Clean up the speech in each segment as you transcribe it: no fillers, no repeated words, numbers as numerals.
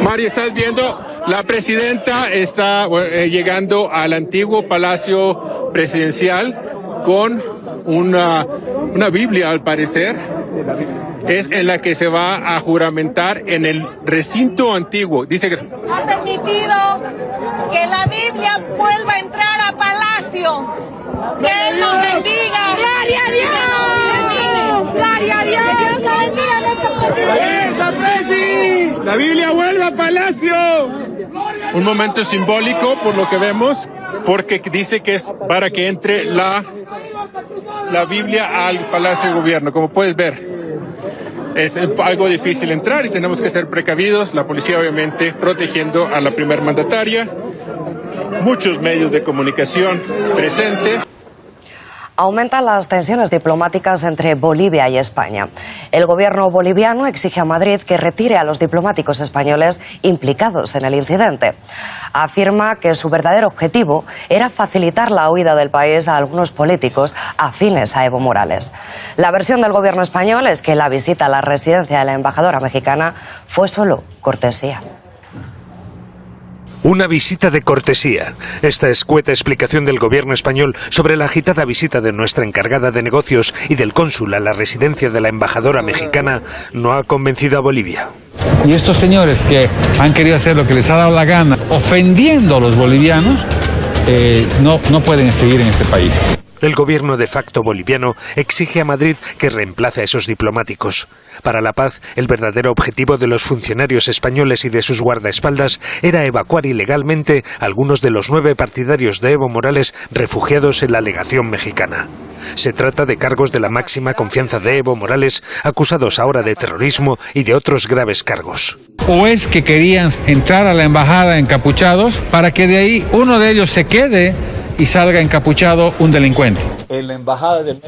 Mari, estás viendo, la presidenta está llegando al antiguo Palacio Presidencial con una Biblia, al parecer. Es en la que se va a juramentar en el recinto antiguo. Dice que ha permitido que la Biblia vuelva a entrar a Palacio. Que Él nos bendiga. ¡Gloria a Dios! ¡Gloria a Dios! ¡Que Dios nos bendiga, nuestro presidente! ¡La Biblia vuelve a Palacio! Un momento simbólico, por lo que vemos, porque dice que es para que entre la Biblia al Palacio de Gobierno. Como puedes ver, es algo difícil entrar y tenemos que ser precavidos. La policía, obviamente, protegiendo a la primer mandataria. Muchos medios de comunicación presentes. Aumentan las tensiones diplomáticas entre Bolivia y España. El gobierno boliviano exige a Madrid que retire a los diplomáticos españoles implicados en el incidente. Afirma que su verdadero objetivo era facilitar la huida del país a algunos políticos afines a Evo Morales. La versión del gobierno español es que la visita a la residencia de la embajadora mexicana fue solo cortesía. Una visita de cortesía. Esta escueta explicación del gobierno español sobre la agitada visita de nuestra encargada de negocios y del cónsul a la residencia de la embajadora mexicana no ha convencido a Bolivia. Y estos señores que han querido hacer lo que les ha dado la gana, ofendiendo a los bolivianos, no pueden seguir en este país. El gobierno de facto boliviano exige a Madrid que reemplace a esos diplomáticos. Para la paz, el verdadero objetivo de los funcionarios españoles y de sus guardaespaldas era evacuar ilegalmente a algunos de los 9 partidarios de Evo Morales refugiados en la legación mexicana. Se trata de cargos de la máxima confianza de Evo Morales, acusados ahora de terrorismo y de otros graves cargos. ¿O es que querían entrar a la embajada encapuchados para que de ahí uno de ellos se quede y salga encapuchado un delincuente?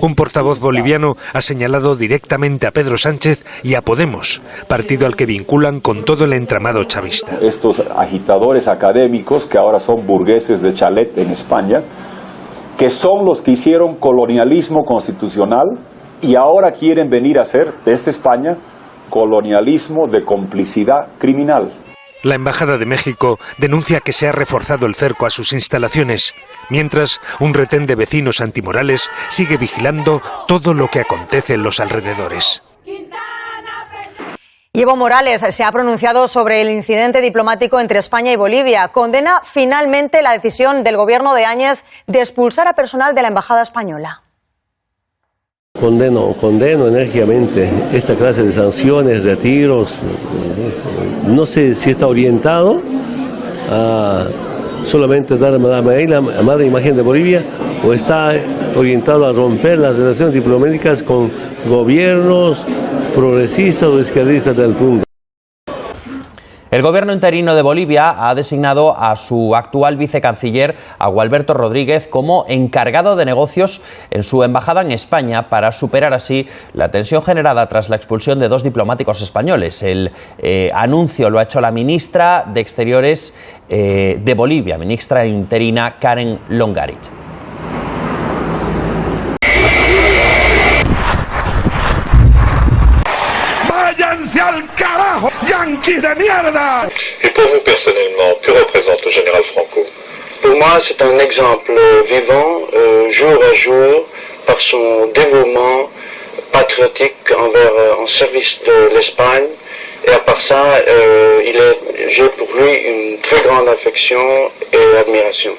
Un portavoz boliviano ha señalado directamente a Pedro Sánchez y a Podemos, partido al que vinculan con todo el entramado chavista. Estos agitadores académicos que ahora son burgueses de chalet en España, que son los que hicieron colonialismo constitucional y ahora quieren venir a hacer desde España colonialismo de complicidad criminal. La Embajada de México denuncia que se ha reforzado el cerco a sus instalaciones, mientras un retén de vecinos antimorales sigue vigilando todo lo que acontece en los alrededores. Evo Morales se ha pronunciado sobre el incidente diplomático entre España y Bolivia. Condena finalmente la decisión del gobierno de Áñez de expulsar a personal de la embajada española. Condeno enérgicamente esta clase de sanciones, retiros. No sé si está orientado a solamente dar la mala imagen de Bolivia o está orientado a romper las relaciones diplomáticas con gobiernos progresistas o izquierdistas del mundo. El gobierno interino de Bolivia ha designado a su actual vicecanciller, a Gualberto Rodríguez, como encargado de negocios en su embajada en España para superar así la tensión generada tras la expulsión de 2 diplomáticos españoles. El anuncio lo ha hecho la ministra de Exteriores de Bolivia, ministra interina Karen Longarit. ¡Váyanse al carajo, yanquis de mierda! Et pour vous personnellement, que représente le général Franco? Pour moi, c'est un exemple vivant, jour à jour, par son dévouement patriotique en service de l'Espagne. Et à part ça, j'ai pour lui une très grande affection et admiration.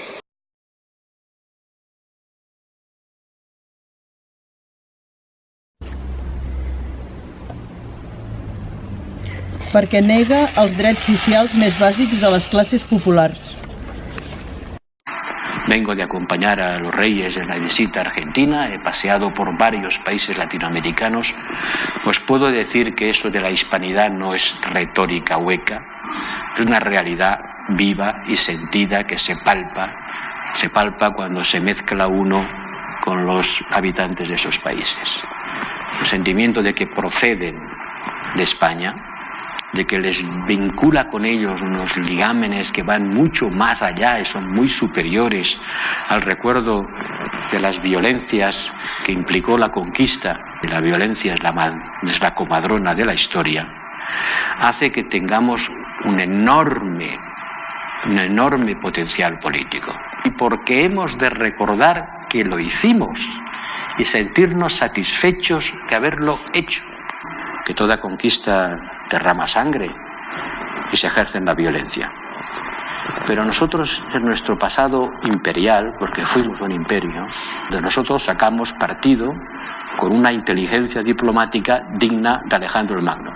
Perquè nega els drets socials més bàsics de les classes populars. Vengo de acompañar a los reyes en la visita a Argentina, he paseado por varios países latinoamericanos. Os puedo decir que eso de la hispanidad no es retórica hueca, es una realidad viva y sentida que se palpa cuando se mezcla uno con los habitantes de esos países. El sentimiento de que proceden de España, de que les vincula con ellos unos ligámenes que van mucho más allá y son muy superiores al recuerdo de las violencias que implicó la conquista La violencia es la comadrona de la historia, hace que tengamos un enorme potencial político. Y porque hemos de recordar que lo hicimos y sentirnos satisfechos de haberlo hecho. Que toda conquista derrama sangre y se ejerce en la violencia. Pero nosotros, en nuestro pasado imperial, porque fuimos un imperio, de nosotros sacamos partido con una inteligencia diplomática digna de Alejandro el Magno.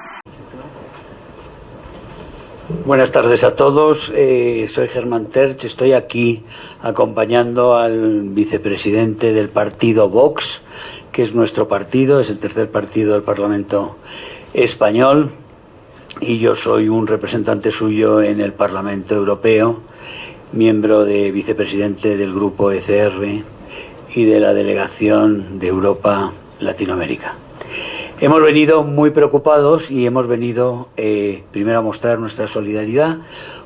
Buenas tardes a todos, soy Germán Terch, estoy aquí acompañando al vicepresidente del partido Vox, que es nuestro partido, es el tercer partido del Parlamento español, y yo soy un representante suyo en el Parlamento Europeo, miembro de vicepresidente del grupo ECR y de la delegación de Europa Latinoamérica. Hemos venido muy preocupados y hemos venido primero a mostrar nuestra solidaridad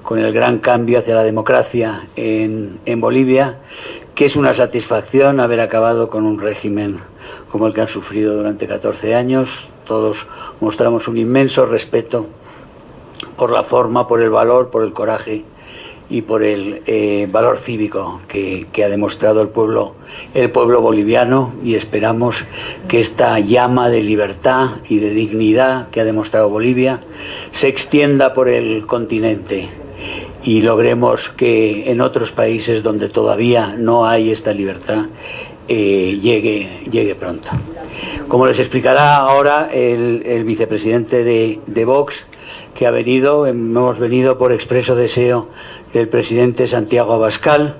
con el gran cambio hacia la democracia en Bolivia, que es una satisfacción haber acabado con un régimen como el que han sufrido durante 14 años. Todos mostramos un inmenso respeto por la forma, por el valor, por el coraje y por el valor cívico que ha demostrado el pueblo boliviano, y esperamos que esta llama de libertad y de dignidad que ha demostrado Bolivia se extienda por el continente y logremos que en otros países donde todavía no hay esta libertad llegue pronto. Como les explicará ahora el vicepresidente de Vox, que hemos venido por expreso deseo del presidente Santiago Abascal,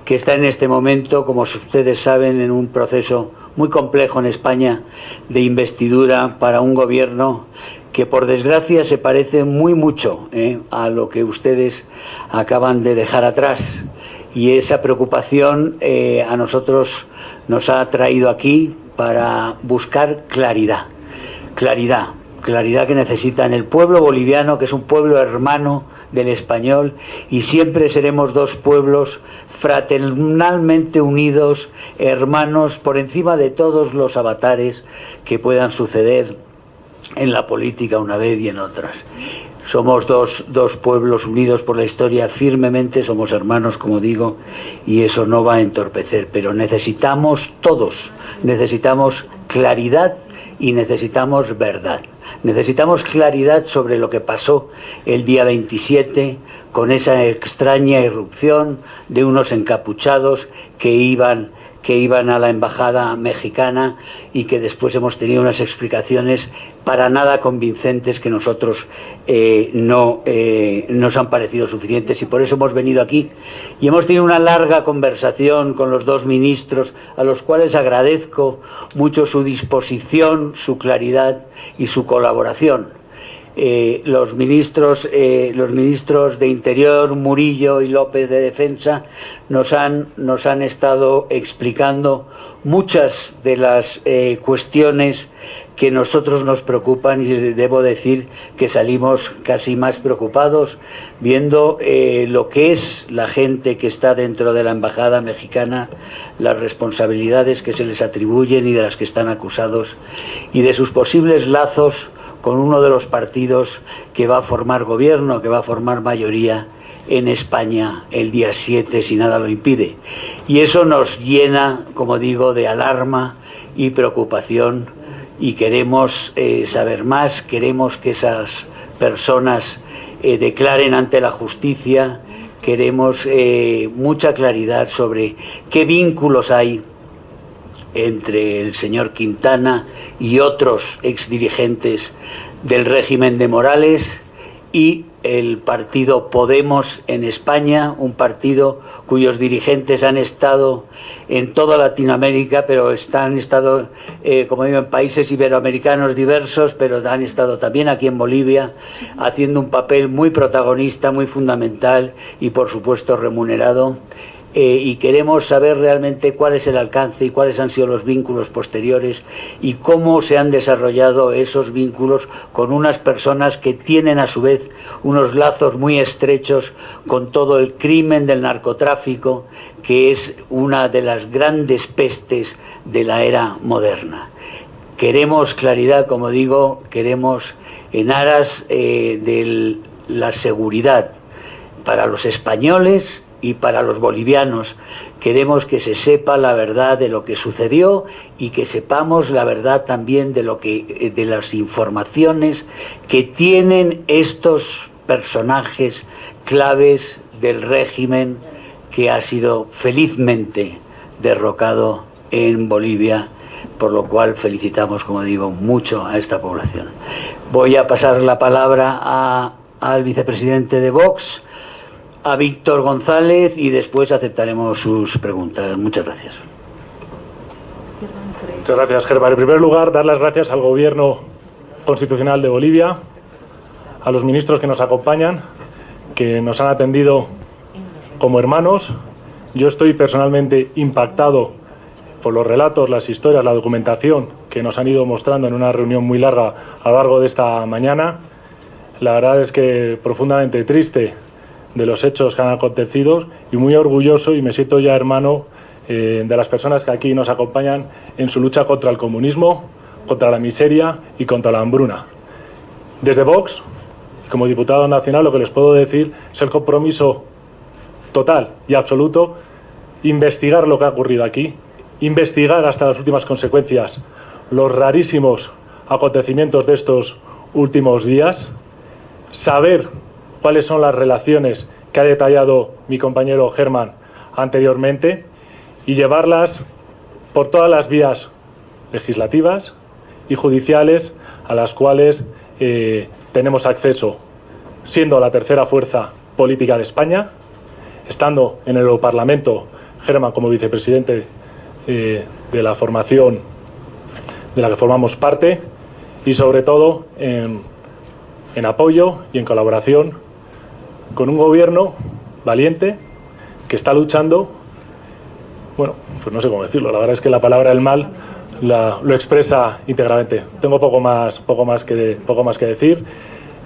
que está en este momento, como ustedes saben, en un proceso muy complejo en España de investidura para un gobierno que por desgracia se parece muy mucho a lo que ustedes acaban de dejar atrás, y esa preocupación a nosotros nos ha traído aquí para buscar claridad que necesitan el pueblo boliviano, que es un pueblo hermano del español, y siempre seremos dos pueblos fraternalmente unidos, hermanos, por encima de todos los avatares que puedan suceder en la política una vez y en otras. Somos dos pueblos unidos por la historia firmemente, somos hermanos, como digo, y eso no va a entorpecer, pero necesitamos claridad y necesitamos verdad. Necesitamos claridad sobre lo que pasó el día 27 con esa extraña irrupción de unos encapuchados que iban a la embajada mexicana y que después hemos tenido unas explicaciones para nada convincentes que nosotros no nos han parecido suficientes, y por eso hemos venido aquí y hemos tenido una larga conversación con los dos ministros, a los cuales agradezco mucho su disposición, su claridad y su colaboración. Los ministros de Interior, Murillo, y López, de Defensa, nos han estado explicando muchas de las cuestiones que a nosotros nos preocupan, y debo decir que salimos casi más preocupados viendo lo que es la gente que está dentro de la embajada mexicana, las responsabilidades que se les atribuyen y de las que están acusados, y de sus posibles lazos con uno de los partidos que va a formar gobierno, que va a formar mayoría en España el día 7, si nada lo impide. Y eso nos llena, como digo, de alarma y preocupación, y queremos saber más, queremos que esas personas declaren ante la justicia, queremos mucha claridad sobre qué vínculos hay entre el señor Quintana y otros exdirigentes del régimen de Morales y el partido Podemos en España, un partido cuyos dirigentes han estado en toda Latinoamérica, pero han estado, como digo, en países iberoamericanos diversos, pero han estado también aquí en Bolivia, haciendo un papel muy protagonista, muy fundamental y, por supuesto, remunerado. Y queremos saber realmente cuál es el alcance y cuáles han sido los vínculos posteriores y cómo se han desarrollado esos vínculos con unas personas que tienen a su vez unos lazos muy estrechos con todo el crimen del narcotráfico, que es una de las grandes pestes de la era moderna. Queremos claridad, como digo, queremos en aras de la seguridad para los españoles y para los bolivianos. Queremos que se sepa la verdad de lo que sucedió y que sepamos la verdad también de las informaciones que tienen estos personajes claves del régimen que ha sido felizmente derrocado en Bolivia, por lo cual felicitamos, como digo, mucho a esta población. Voy a pasar la palabra al vicepresidente de Vox, a Víctor González, y después aceptaremos sus preguntas. Muchas gracias. Muchas gracias, Germán. En primer lugar, dar las gracias al Gobierno Constitucional de Bolivia, a los ministros que nos acompañan, que nos han atendido como hermanos. Yo estoy personalmente impactado por los relatos, las historias, la documentación que nos han ido mostrando en una reunión muy larga a lo largo de esta mañana. La verdad es que profundamente triste de los hechos que han acontecido y muy orgulloso, y me siento ya hermano de las personas que aquí nos acompañan en su lucha contra el comunismo, contra la miseria y contra la hambruna. Desde Vox, como diputado nacional, lo que les puedo decir es el compromiso total y absoluto, investigar lo que ha ocurrido aquí, investigar hasta las últimas consecuencias los rarísimos acontecimientos de estos últimos días, saber cuáles son las relaciones que ha detallado mi compañero Germán anteriormente y llevarlas por todas las vías legislativas y judiciales a las cuales tenemos acceso, siendo la tercera fuerza política de España, estando en el Europarlamento, Germán como vicepresidente de la formación de la que formamos parte, y sobre todo en apoyo y en colaboración con un gobierno valiente que está luchando, bueno, pues no sé cómo decirlo, la verdad es que la palabra del mal lo expresa íntegramente. Tengo poco más que decir.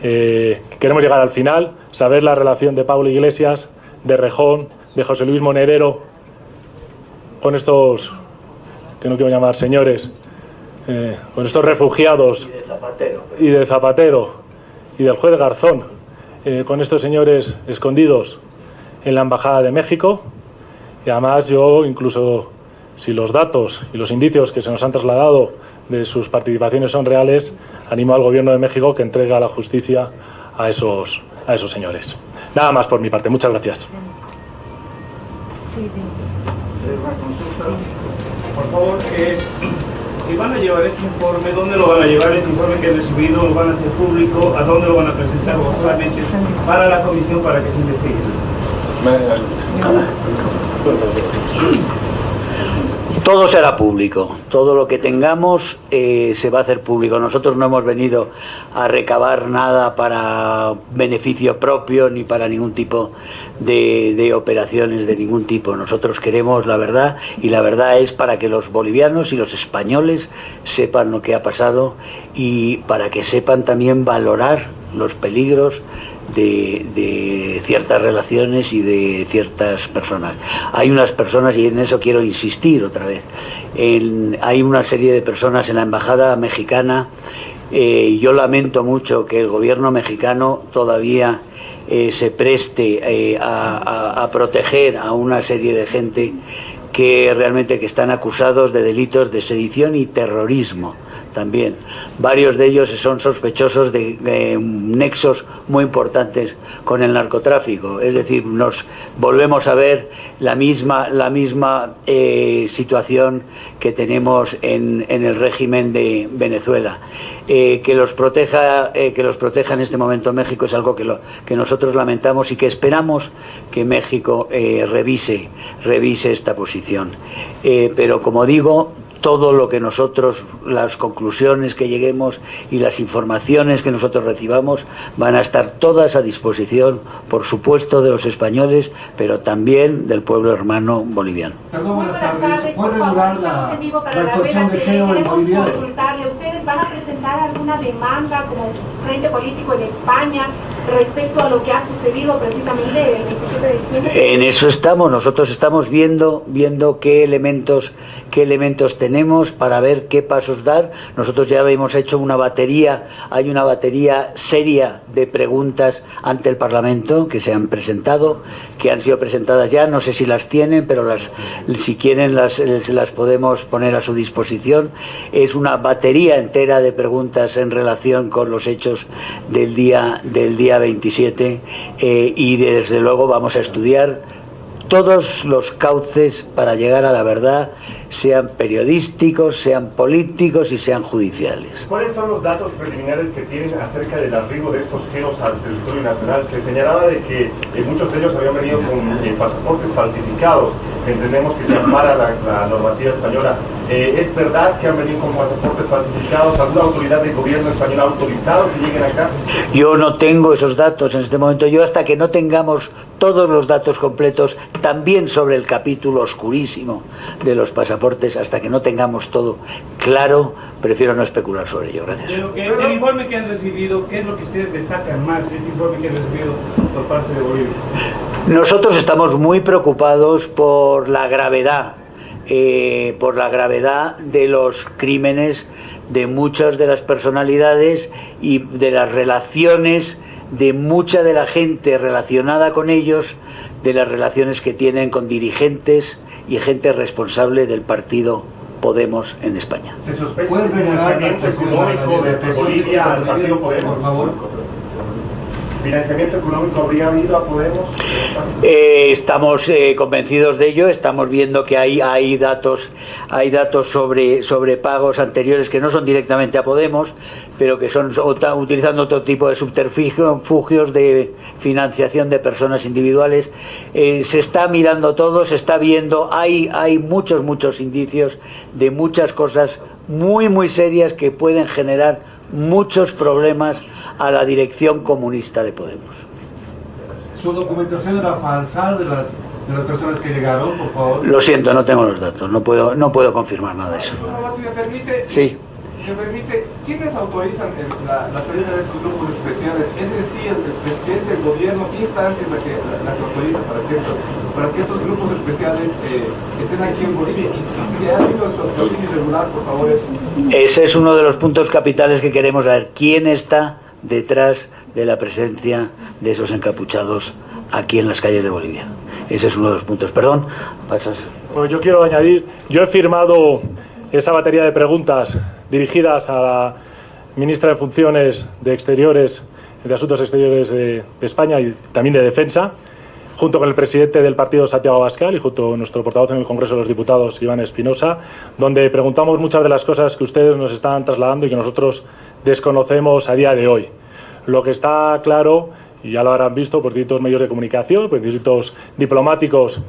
Queremos llegar al final, saber la relación de Pablo Iglesias, de Rejón, de José Luis Monedero, con estos, que no quiero llamar señores, con estos refugiados, y de Zapatero, y del juez Garzón, con estos señores escondidos en la Embajada de México. Y además yo, incluso si los datos y los indicios que se nos han trasladado de sus participaciones son reales, animo al Gobierno de México que entregue a la justicia a esos señores. Nada más por mi parte. Muchas gracias. Por favor, si van a llevar este informe, ¿dónde lo van a llevar? Este informe que he recibido, ¿lo van a hacer público? ¿A dónde lo van a presentar? ¿O solamente para la comisión para que se investigue? Todo será público, todo lo que tengamos se va a hacer público. Nosotros no hemos venido a recabar nada para beneficio propio ni para ningún tipo de operaciones de ningún tipo. Nosotros queremos la verdad, y la verdad es para que los bolivianos y los españoles sepan lo que ha pasado y para que sepan también valorar los peligros de ciertas relaciones y de ciertas personas. Hay unas personas, y en eso quiero insistir otra vez, hay una serie de personas en la embajada mexicana. Yo lamento mucho que el gobierno mexicano todavía se preste a proteger a una serie de gente que realmente están acusados de delitos de sedición y terrorismo. También varios de ellos son sospechosos de nexos muy importantes con el narcotráfico. Es decir, nos volvemos a ver la misma situación que tenemos en el régimen de Venezuela. Que los proteja en este momento México es algo que nosotros lamentamos y que esperamos que México revise esta posición. Pero como digo, todo lo que nosotros, las conclusiones que lleguemos y las informaciones que nosotros recibamos van a estar todas a disposición, por supuesto, de los españoles, pero también del pueblo hermano boliviano. Perdón, buenas tardes. ¿Fue regular la actuación de Geo en Bolivia? ¿Ustedes van a presentar alguna demanda como frente político en España respecto a lo que ha sucedido precisamente el 27 de diciembre? En eso estamos, nosotros estamos viendo qué elementos tenemos para ver qué pasos dar. Nosotros ya hemos hecho hay una batería seria de preguntas ante el Parlamento que se han presentado, que han sido presentadas ya, no sé si las tienen, pero si quieren se las podemos poner a su disposición. Es una batería entera de preguntas en relación con los hechos del día 27 y desde luego vamos a estudiar todos los cauces para llegar a la verdad, sean periodísticos, sean políticos y sean judiciales. ¿Cuáles son los datos preliminares que tienen acerca del arribo de estos geos al territorio nacional? Se señalaba de que muchos de ellos habían venido con pasaportes falsificados. Entendemos que se ampara la normativa española. ¿Es verdad que han venido con pasaportes falsificados? ¿Alguna autoridad del gobierno español ha autorizado que lleguen acá? Yo no tengo esos datos en este momento. Yo hasta que no tengamos todos los datos completos, también sobre el capítulo oscurísimo de los pasaportes, hasta que no tengamos todo claro, prefiero no especular sobre ello. Gracias. El informe que han recibido, ¿qué es lo que ustedes destacan más, este informe que han recibido por parte de Bolivia? Nosotros estamos muy preocupados por la gravedad de los crímenes de muchas de las personalidades y de las relaciones de mucha de la gente relacionada con ellos, de las relaciones que tienen con dirigentes y gente responsable del partido Podemos en España. ¿Se sospecha de financiamiento económico desde Bolivia al partido Podemos? Por favor. ¿Financiamiento económico habría habido a Podemos? Estamos convencidos de ello. Estamos viendo que hay datos sobre pagos anteriores que no son directamente a Podemos, pero que son utilizando otro tipo de subterfugios de financiación de personas individuales. Se está mirando todo, se está viendo. Hay muchos indicios de muchas cosas muy serias que pueden generar muchos problemas a la dirección comunista de Podemos. ¿Su documentación era falsa de las personas que llegaron, por favor? Lo siento, no tengo los datos, no puedo confirmar nada de eso. Si me permite, sí. ¿Quiénes autorizan la salida de estos grupos especiales? ¿Es en sí el presidente del gobierno? ¿Qué instancia es la que autoriza para que estos grupos especiales estén aquí en Bolivia? Y si ha sido su actuación irregular, por favor, eso. Ese es uno de los puntos capitales que queremos saber. ¿Quién está detrás de la presencia de esos encapuchados aquí en las calles de Bolivia? Ese es uno de los puntos. Perdón, pasas. Bueno, yo quiero añadir, yo he firmado esa batería de preguntas dirigidas a la ministra de Funciones de Exteriores, de Asuntos Exteriores de España y también de Defensa, junto con el presidente del partido, Santiago Abascal, y junto a nuestro portavoz en el Congreso de los Diputados, Iván Espinosa, donde preguntamos muchas de las cosas que ustedes nos están trasladando y que nosotros desconocemos a día de hoy. Lo que está claro, y ya lo habrán visto por distintos medios de comunicación, por distintos diplomáticos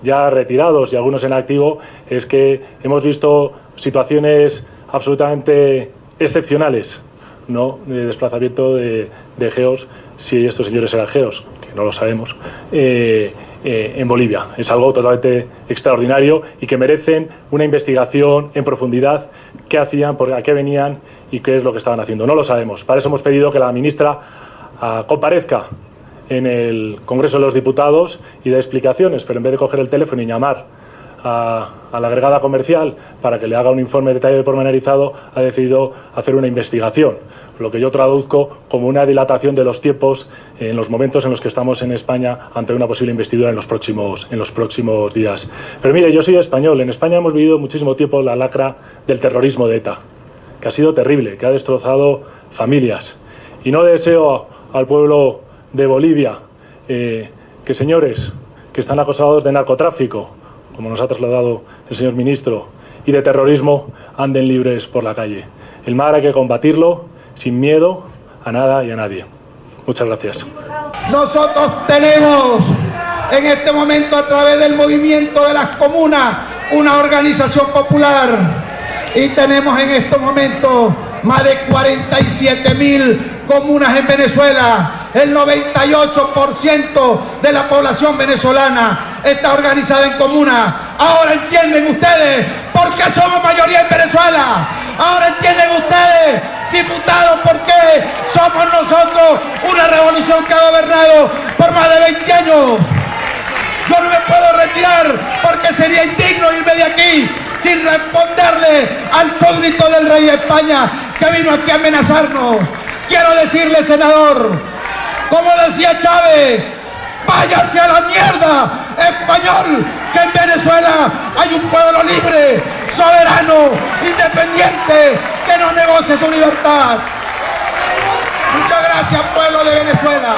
ya retirados y algunos en activo, es que hemos visto situaciones absolutamente excepcionales, ¿no?, de desplazamiento de geos, si estos señores eran geos, que no lo sabemos, en Bolivia. Es algo totalmente extraordinario y que merecen una investigación en profundidad. ¿Qué hacían, a qué venían y qué es lo que estaban haciendo? No lo sabemos. Para eso hemos pedido que la ministra comparezca en el Congreso de los Diputados y dé explicaciones, pero en vez de coger el teléfono y llamar a la agregada comercial para que le haga un informe detallado y pormenorizado, ha decidido hacer una investigación, lo que yo traduzco como una dilatación de los tiempos en los momentos en los que estamos en España ante una posible investidura en los próximos días. Pero mire, yo soy español. En España hemos vivido muchísimo tiempo la lacra del terrorismo de ETA, que ha sido terrible, que ha destrozado familias. Y no deseo al pueblo de Bolivia que señores que están acusados de narcotráfico, como nos ha trasladado el señor ministro, y de terrorismo, anden libres por la calle. El mal hay que combatirlo sin miedo a nada y a nadie. Muchas gracias. Nosotros tenemos en este momento, a través del movimiento de las comunas, una organización popular, y tenemos en estos momentos más de 47.000 comunas en Venezuela. El 98% de la población venezolana está organizada en comunas. Ahora entienden ustedes por qué somos mayoría en Venezuela. Ahora entienden ustedes, diputados, por qué somos nosotros una una revolución que ha gobernado por más de 20 años. Yo no me puedo retirar porque sería indigno irme de aquí sin responderle al súbdito del rey de España que vino aquí a amenazarnos. Quiero decirle, senador, como decía Chávez, váyase a la mierda, español, que en Venezuela hay un pueblo libre, soberano, independiente, que no negocia su libertad. Muchas gracias, pueblo de Venezuela.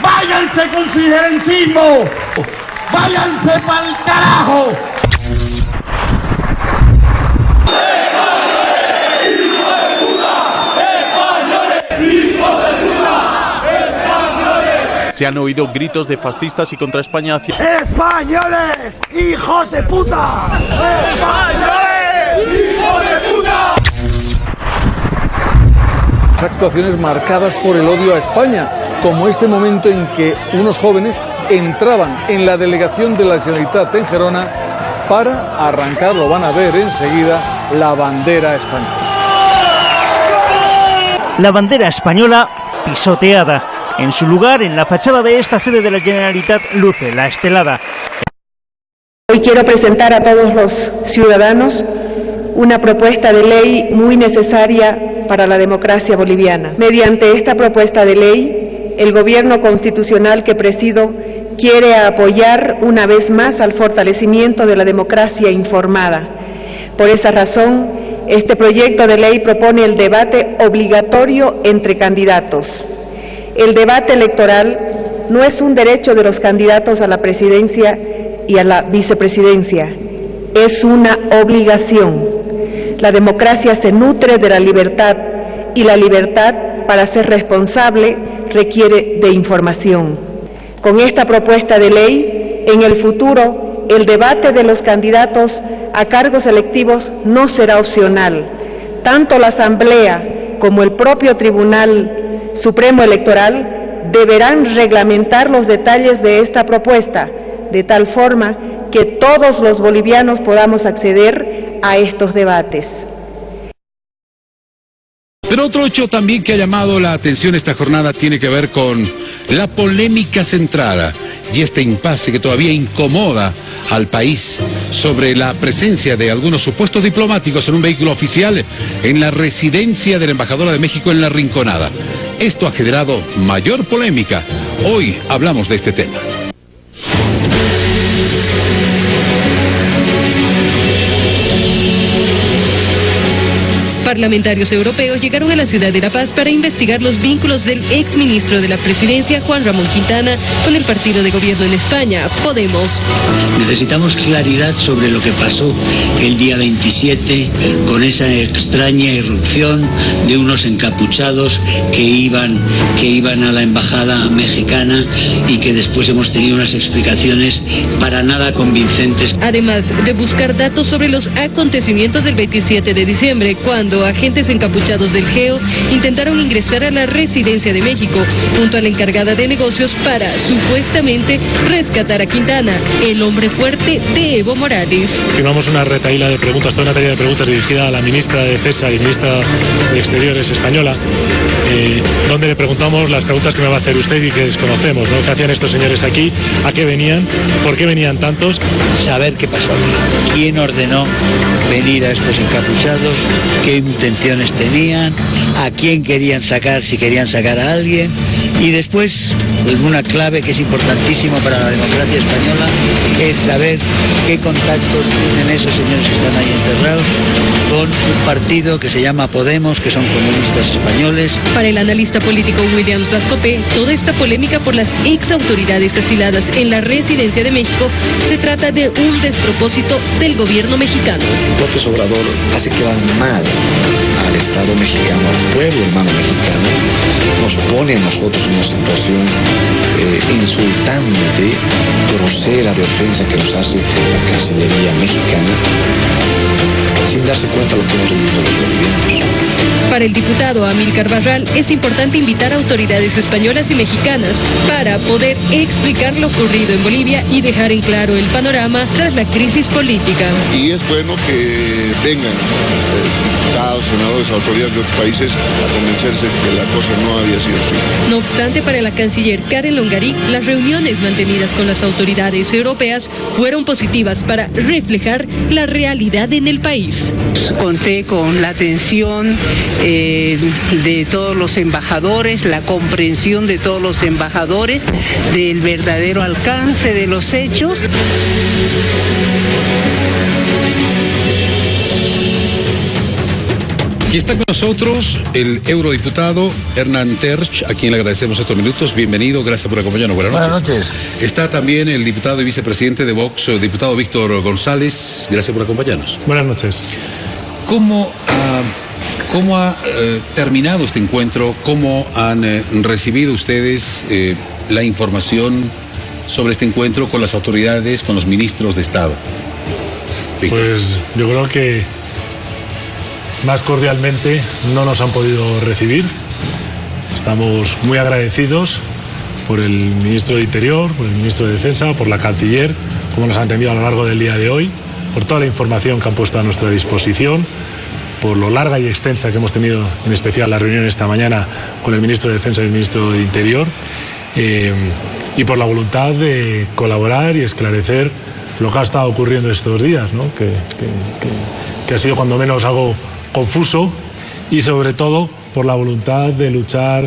Váyanse con su injerencismo, váyanse pa'l carajo. Se han oído gritos de fascistas y contra España hacia... ¡Españoles! ¡Hijos de puta! ¡Españoles! ¡Hijos de puta! Actuaciones marcadas por el odio a España, como este momento en que unos jóvenes entraban en la delegación de la Generalitat en Gerona para arrancar, lo van a ver enseguida, la bandera española. La bandera española pisoteada. En su lugar, en la fachada de esta sede de la Generalitat, luce la estelada. Hoy quiero presentar a todos los ciudadanos una propuesta de ley muy necesaria para la democracia boliviana. Mediante esta propuesta de ley, el gobierno constitucional que presido quiere apoyar una vez más al fortalecimiento de la democracia informada. Por esa razón, este proyecto de ley propone el debate obligatorio entre candidatos. El debate electoral no es un derecho de los candidatos a la presidencia y a la vicepresidencia, es una obligación. La democracia se nutre de la libertad y la libertad, para ser responsable, requiere de información. Con esta propuesta de ley, en el futuro, el debate de los candidatos a cargos electivos no será opcional. Tanto la Asamblea como el propio Tribunal Supremo Electoral deberán reglamentar los detalles de esta propuesta, de tal forma que todos los bolivianos podamos acceder a estos debates. Pero otro hecho también que ha llamado la atención esta jornada tiene que ver con la polémica centrada y este impasse que todavía incomoda al país sobre la presencia de algunos supuestos diplomáticos en un vehículo oficial en la residencia de la embajadora de México en La Rinconada. Esto ha generado mayor polémica. Hoy hablamos de este tema. Parlamentarios europeos llegaron a la ciudad de La Paz para investigar los vínculos del exministro de la Presidencia, Juan Ramón Quintana, con el partido de gobierno en España, Podemos. Necesitamos claridad sobre lo que pasó el día 27 con esa extraña irrupción de unos encapuchados que iban a la embajada mexicana y que después hemos tenido unas explicaciones para nada convincentes. Además de buscar datos sobre los acontecimientos del 27 de diciembre, cuando agentes encapuchados del GEO intentaron ingresar a la residencia de México junto a la encargada de negocios para supuestamente rescatar a Quintana, el hombre fuerte de Evo Morales. Firmamos una retahíla de preguntas, toda una tarea de preguntas dirigida a la ministra de Defensa y ministra de Exteriores española, donde le preguntamos las preguntas que me va a hacer usted y que desconocemos, ¿no? ¿Qué hacían estos señores aquí? ¿A qué venían? ¿Por qué venían tantos? Saber qué pasó aquí, quién ordenó venir a estos encapuchados, qué intenciones tenían, a quién querían sacar, si querían sacar a alguien, y después una clave que es importantísimo para la democracia española es saber qué contactos tienen esos señores que están ahí enterrados con un partido que se llama Podemos, que son comunistas españoles. Para el analista político Williams Blascopé, toda esta polémica por las ex autoridades asiladas en la residencia de México se trata de un despropósito del gobierno mexicano. López Obrador hace quedar mal al Estado mexicano, al pueblo hermano mexicano, nos pone a nosotros en una situación insultante, grosera, de ofensa que nos hace la Cancillería mexicana, sin darse cuenta de lo que hemos vivido los bolivianos. Para el diputado Amílcar Barral es importante invitar a autoridades españolas y mexicanas para poder explicar lo ocurrido en Bolivia y dejar en claro el panorama tras la crisis política. Y es bueno que vengan diputados, senadores, autoridades de otros países a convencerse de que la cosa no había sido así. No obstante, para la canciller Karen Longarí, las reuniones mantenidas con las autoridades europeas fueron positivas para reflejar la realidad en el país. Conté con la atención de todos los embajadores, la comprensión de todos los embajadores del verdadero alcance de los hechos. Y está con nosotros el eurodiputado Hernán Terch, a quien le agradecemos estos minutos. Bienvenido, gracias por acompañarnos. Buenas noches. Buenas noches. Está también el diputado y vicepresidente de Vox, el diputado Víctor González. Gracias por acompañarnos. Buenas noches. ¿Cómo ha terminado este encuentro? ¿Cómo han recibido ustedes la información sobre este encuentro con las autoridades, con los ministros de Estado? Víctor. Pues yo creo que más cordialmente no nos han podido recibir. Estamos muy agradecidos por el ministro de Interior, por el ministro de Defensa, por la canciller, como nos han atendido a lo largo del día de hoy, por toda la información que han puesto a nuestra disposición, por lo larga y extensa que hemos tenido, en especial la reunión esta mañana con el ministro de Defensa y el ministro de Interior, y por la voluntad de colaborar y esclarecer lo que ha estado ocurriendo estos días, ¿no? que ha sido cuando menos algo confuso, y sobre todo por la voluntad de luchar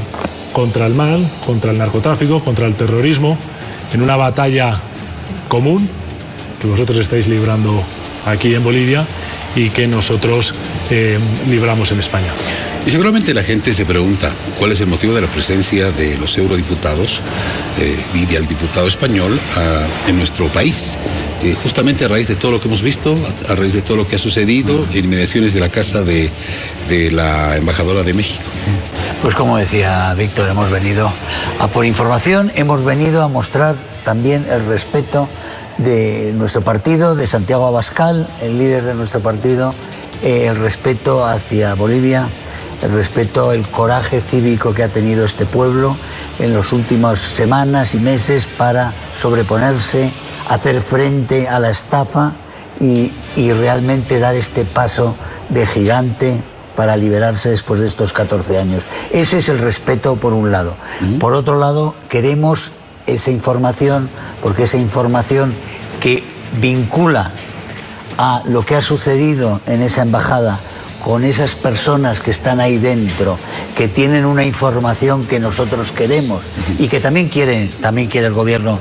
contra el mal, contra el narcotráfico, contra el terrorismo, en una batalla común que vosotros estáis librando aquí en Bolivia y que nosotros libramos en España. Y seguramente la gente se pregunta cuál es el motivo de la presencia de los eurodiputados y del diputado español en nuestro país. Justamente a raíz de todo lo que hemos visto, a raíz de todo lo que ha sucedido en inmediaciones de la casa de la embajadora de México. Pues como decía Víctor, hemos venido a por información, hemos venido a mostrar también el respeto de nuestro partido, de Santiago Abascal, el líder de nuestro partido, el respeto hacia Bolivia, el respeto, el coraje cívico que ha tenido este pueblo en las últimas semanas y meses para sobreponerse, hacer frente a la estafa y realmente dar este paso de gigante para liberarse después de estos 14 años. Ese es el respeto por un lado. Por otro lado, queremos esa información, porque esa información que vincula a lo que ha sucedido en esa embajada con esas personas que están ahí dentro, que tienen una información que nosotros queremos y que también quiere el gobierno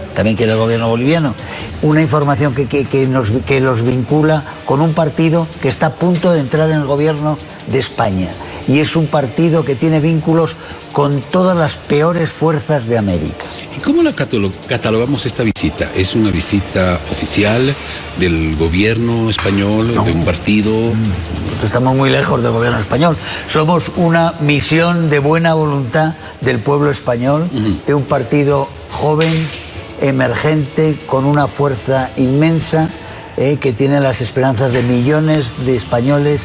boliviano, una información que los vincula con un partido que está a punto de entrar en el gobierno de España, y es un partido que tiene vínculos con todas las peores fuerzas de América. ¿Y cómo la catalogamos esta visita? ¿Es una visita oficial del gobierno español, de un partido? Estamos muy lejos del gobierno español. Somos una misión de buena voluntad del pueblo español, de un partido joven, emergente, con una fuerza inmensa, que tiene las esperanzas de millones de españoles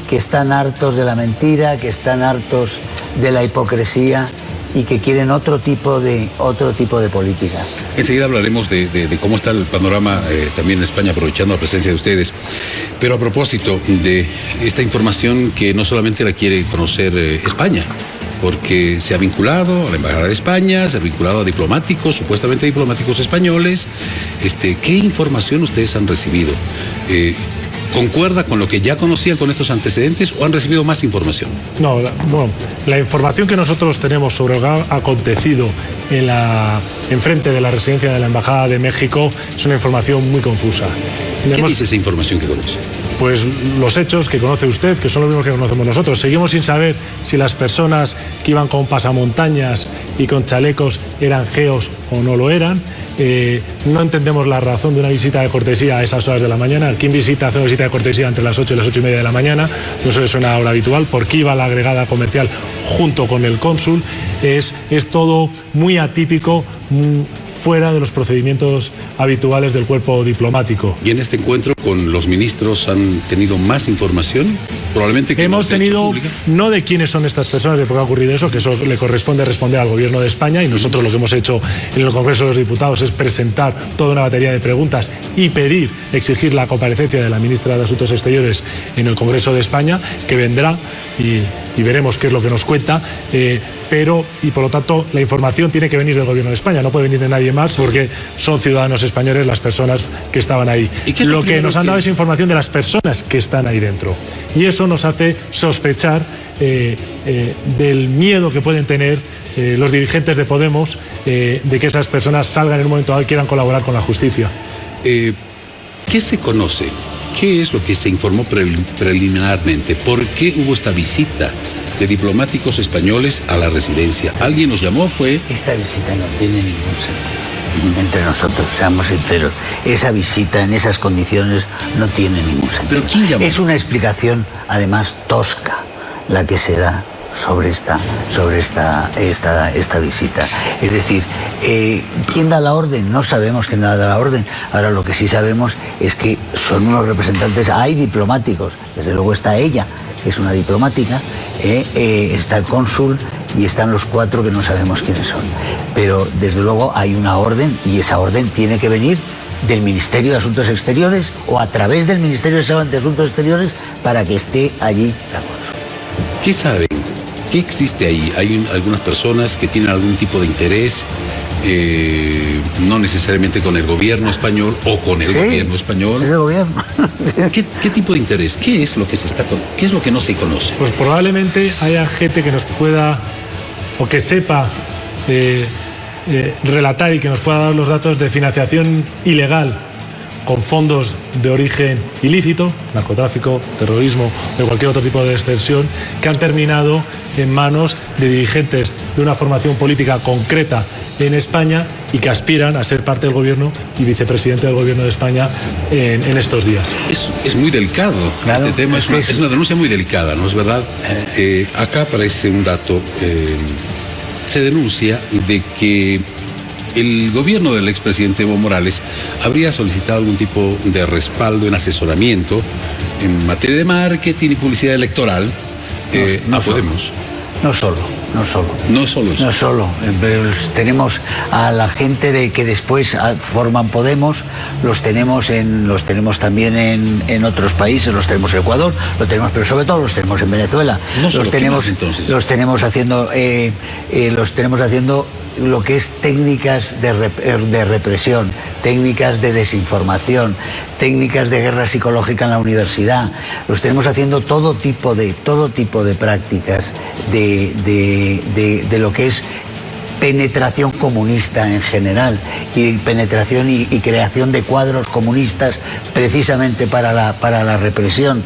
que están hartos de la mentira, que están hartos de la hipocresía y que quieren otro tipo de política. Enseguida hablaremos de cómo está el panorama también en España, aprovechando la presencia de ustedes. Pero a propósito de esta información que no solamente la quiere conocer España, porque se ha vinculado a la Embajada de España, se ha vinculado a diplomáticos, supuestamente diplomáticos españoles. ¿Qué información ustedes han recibido? ¿Concuerda con lo que ya conocían con estos antecedentes o han recibido más información? No, la información que nosotros tenemos sobre lo que ha acontecido enfrente de la residencia de la Embajada de México es una información muy confusa. ¿Qué dice esa información que conoce? Pues los hechos que conoce usted, que son los mismos que conocemos nosotros. Seguimos sin saber si las personas que iban con pasamontañas y con chalecos eran geos o no lo eran. No entendemos la razón de una visita de cortesía a esas horas de la mañana. ¿Quién hace una visita de cortesía entre las 8 y las 8:30 de la mañana? No se le suena hora habitual. ¿Por qué iba la agregada comercial junto con el cónsul? Es todo muy atípico, fuera de los procedimientos habituales del cuerpo diplomático. ¿Y en este encuentro con los ministros han tenido más información? Probablemente que hemos tenido, no de quiénes son estas personas, de por qué ha ocurrido eso, que eso le corresponde responder al Gobierno de España, y nosotros lo que hemos hecho en el Congreso de los Diputados es presentar toda una batería de preguntas y exigir la comparecencia de la ministra de Asuntos Exteriores en el Congreso de España, que vendrá y veremos qué es lo que nos cuenta, y por lo tanto la información tiene que venir del Gobierno de España, no puede venir de nadie más, porque son ciudadanos españoles las personas que estaban ahí. Lo que nos han dado es información de las personas que están ahí dentro, y eso nos hace sospechar del miedo que pueden tener los dirigentes de Podemos de que esas personas salgan en un momento dado y quieran colaborar con la justicia. ¿Qué se conoce? ¿Qué es lo que se informó preliminarmente? ¿Por qué hubo esta visita de diplomáticos españoles a la residencia? ¿Alguien nos llamó? Esta visita no tiene ningún sentido. Entre nosotros, seamos sinceros. Esa visita en esas condiciones no tiene ningún sentido. ¿Pero quién llamó? Es una explicación, además, tosca, la que se da sobre esta visita. Es decir, ¿quién da la orden? No sabemos quién da la orden. Ahora lo que sí sabemos es que son unos representantes, hay diplomáticos, desde luego está ella, que es una diplomática, está el cónsul y están los 4 que no sabemos quiénes son. Pero desde luego hay una orden, y esa orden tiene que venir del Ministerio de Asuntos Exteriores o a través del Ministerio de Asuntos Exteriores para que esté allí. ¿Qué saben? ¿Qué existe ahí? ¿Hay algunas personas que tienen algún tipo de interés, no necesariamente con el gobierno español o con el gobierno español? El gobierno. ¿Qué tipo de interés? ¿Qué es lo que qué es lo que no se conoce? Pues probablemente haya gente que nos pueda o que sepa relatar y que nos pueda dar los datos de financiación ilegal con fondos de origen ilícito, narcotráfico, terrorismo, de cualquier otro tipo de extensión, que han terminado en manos de dirigentes de una formación política concreta en España y que aspiran a ser parte del gobierno y vicepresidente del gobierno de España en estos días. Es muy delicado, claro, este tema, es una denuncia muy delicada, ¿no es verdad? Acá aparece un dato, se denuncia de que el gobierno del expresidente Evo Morales habría solicitado algún tipo de respaldo en asesoramiento en materia de marketing y publicidad electoral a Podemos. No solo. No es solo eso. No solo. Tenemos a la gente que después forman Podemos, los tenemos también en otros países, los tenemos en Ecuador, pero sobre todo los tenemos en Venezuela. No solo, entonces. Los tenemos haciendo lo que es técnicas de represión, técnicas de desinformación, técnicas de guerra psicológica en la universidad. Los tenemos haciendo todo tipo de prácticas de lo que es penetración comunista en general, y penetración y creación de cuadros comunistas precisamente para la represión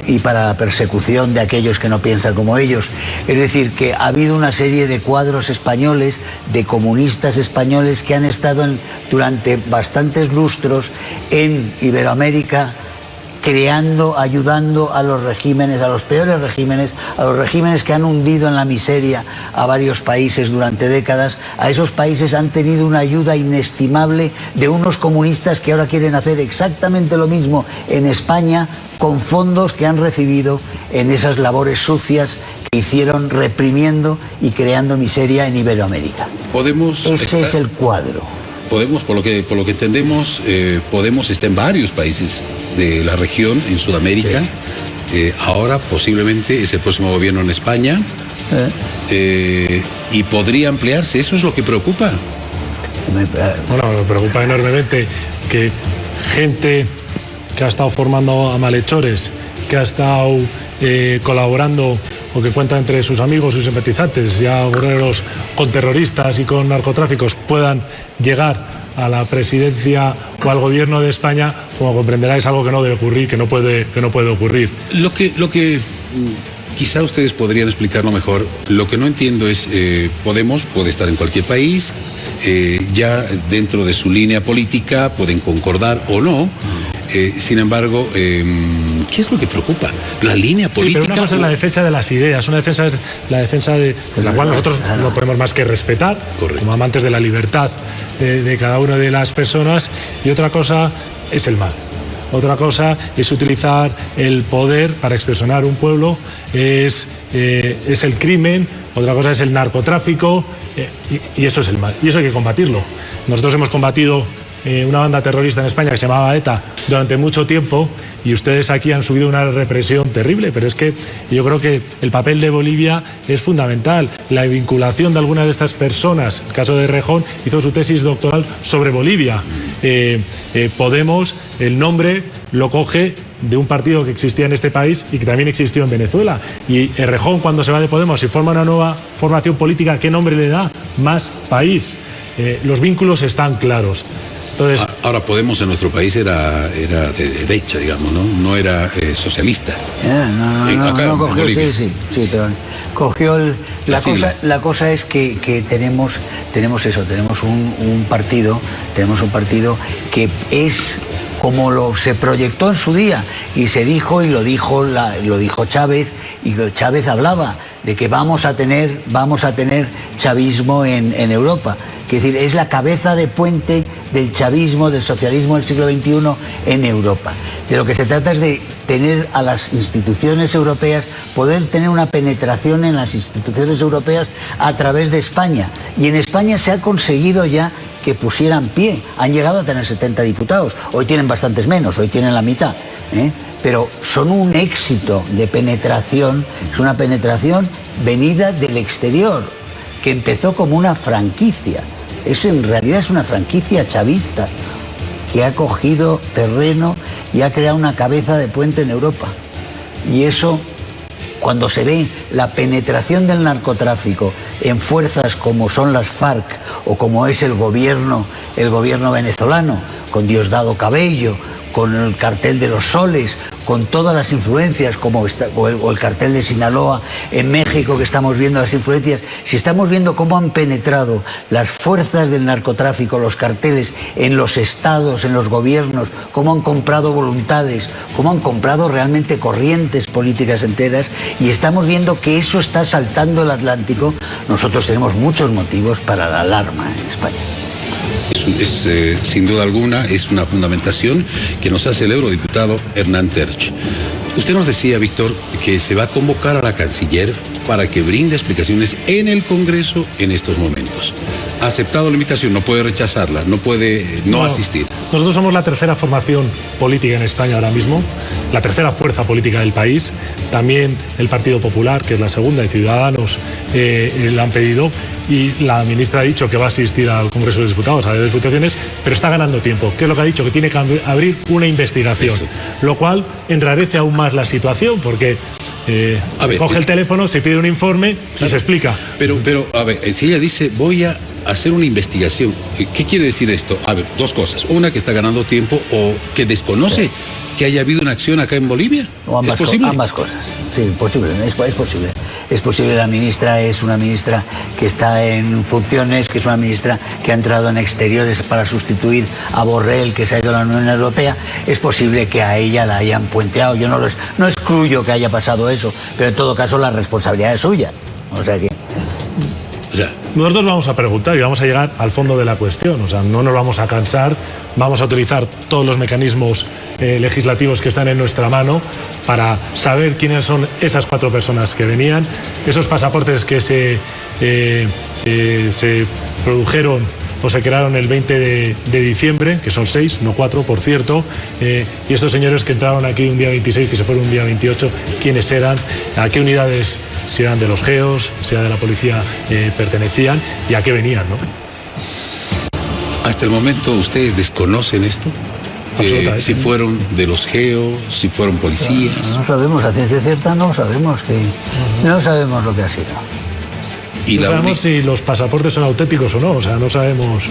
y para la persecución de aquellos que no piensan como ellos. Es decir, que ha habido una serie de cuadros españoles, de comunistas españoles que han estado durante bastantes lustros en Iberoamérica, ayudando a los regímenes, a los peores regímenes, a los regímenes que han hundido en la miseria a varios países durante décadas. A esos países han tenido una ayuda inestimable de unos comunistas que ahora quieren hacer exactamente lo mismo en España con fondos que han recibido en esas labores sucias que hicieron reprimiendo y creando miseria en Iberoamérica. Ese es el cuadro. Podemos, por lo que entendemos, Podemos está en varios países de la región, en Sudamérica. Sí. Ahora posiblemente es el próximo gobierno en España. Y podría ampliarse. ¿Eso es lo que preocupa? Bueno, me preocupa enormemente que gente que ha estado formando a malhechores, que ha estado colaborando o que cuenta entre sus amigos, sus simpatizantes, ya obreros con terroristas y con narcotráficos, puedan llegar a la presidencia o al gobierno de España, como comprenderá, es algo que no debe ocurrir, que no puede ocurrir. Lo que quizá ustedes podrían explicarlo mejor. Lo que no entiendo es, Podemos puede estar en cualquier país, ya dentro de su línea política pueden concordar o no. Sin embargo, ¿Qué es lo que preocupa? La línea política. Sí, pero una cosa es la defensa de las ideas, una defensa es la defensa de la cual nosotros no podemos más que respetar, como amantes de la libertad de cada una de las personas, y otra cosa es el mal. Otra cosa es utilizar el poder para extorsionar un pueblo, es el crimen, otra cosa es el narcotráfico, y eso es el mal, y eso hay que combatirlo. Nosotros hemos combatido una banda terrorista en España que se llamaba ETA durante mucho tiempo, y ustedes aquí han subido una represión terrible, pero es que yo creo que el papel de Bolivia es fundamental. La vinculación de algunas de estas personas, el caso de Errejón, hizo su tesis doctoral sobre Bolivia. Podemos, el nombre lo coge de un partido que existía en este país y que también existió en Venezuela. Y Errejón, cuando se va de Podemos y forma una nueva formación política, ¿qué nombre le da? Más País. Los vínculos están claros. Entonces, ahora Podemos en nuestro país era de derecha, digamos, no era socialista. No cogió, sí, pero cogió la cosa es que tenemos un partido que es como se proyectó en su día, y se dijo, y lo dijo Chávez, y Chávez hablaba de que vamos a tener chavismo en Europa. Es decir, es la cabeza de puente del chavismo, del socialismo del siglo XXI en Europa. De lo que se trata es de tener a las instituciones europeas, poder tener una penetración en las instituciones europeas a través de España. Y en España se ha conseguido ya que pusieran pie. Han llegado a tener 70 diputados. Hoy tienen bastantes menos, hoy tienen la mitad. Pero son un éxito de penetración, es una penetración venida del exterior, que empezó como una franquicia. Eso en realidad es una franquicia chavista que ha cogido terreno y ha creado una cabeza de puente en Europa. Y eso, cuando se ve la penetración del narcotráfico en fuerzas como son las FARC o como es el gobierno venezolano, con Diosdado Cabello, con el cartel de los Soles, con todas las influencias, o el cartel de Sinaloa en México, que estamos viendo las influencias, si estamos viendo cómo han penetrado las fuerzas del narcotráfico, los carteles, en los estados, en los gobiernos, cómo han comprado voluntades, cómo han comprado realmente corrientes políticas enteras, y estamos viendo que eso está saltando el Atlántico, nosotros tenemos muchos motivos para la alarma en España. Sin duda alguna, es una fundamentación que nos hace el eurodiputado Hernán Terch. Usted nos decía, Víctor, que se va a convocar a la canciller para que brinde explicaciones en el Congreso en estos momentos. Ha aceptado la invitación, no puede rechazarla, no puede no asistir. Nosotros somos la tercera formación política en España ahora mismo, la tercera fuerza política del país. También el Partido Popular, que es la segunda, y Ciudadanos la han pedido. Y la ministra ha dicho que va a asistir al Congreso de los Diputados, a las diputaciones, pero está ganando tiempo. ¿Qué es lo que ha dicho? Que tiene que abrir una investigación. Eso. Lo cual enrarece aún más la situación, porque coge el teléfono, se pide un informe y se explica. Pero, a ver, si ella dice, voy a hacer una investigación, ¿qué quiere decir esto? A ver, dos cosas. Una, que está ganando tiempo, o que desconoce que haya habido una acción acá en Bolivia. ¿Es posible? Ambas cosas. Sí, posible, es posible. Es posible. La ministra es una ministra que está en funciones, que es una ministra que ha entrado en exteriores para sustituir a Borrell, que se ha ido a la Unión Europea. Es posible que a ella la hayan puenteado. Yo no excluyo que haya pasado eso, pero en todo caso la responsabilidad es suya. O sea que... Nosotros vamos a preguntar y vamos a llegar al fondo de la cuestión. O sea, no nos vamos a cansar, vamos a utilizar todos los mecanismos legislativos que están en nuestra mano para saber quiénes son esas 4 personas que venían, esos pasaportes que se produjeron o se crearon el 20 de diciembre, que son 6, no 4, por cierto, y estos señores que entraron aquí un día 26, que se fueron un día 28, quiénes eran, a qué unidades, si eran de los GEOs, si eran de la policía, pertenecían y a qué venían, ¿no? Hasta el momento, ¿ustedes desconocen esto? Si fueron de los GEOs, si fueron policías. No sabemos, a ciencia cierta no sabemos lo que ha sido. Y no sabemos si los pasaportes son auténticos o no, o sea, no sabemos.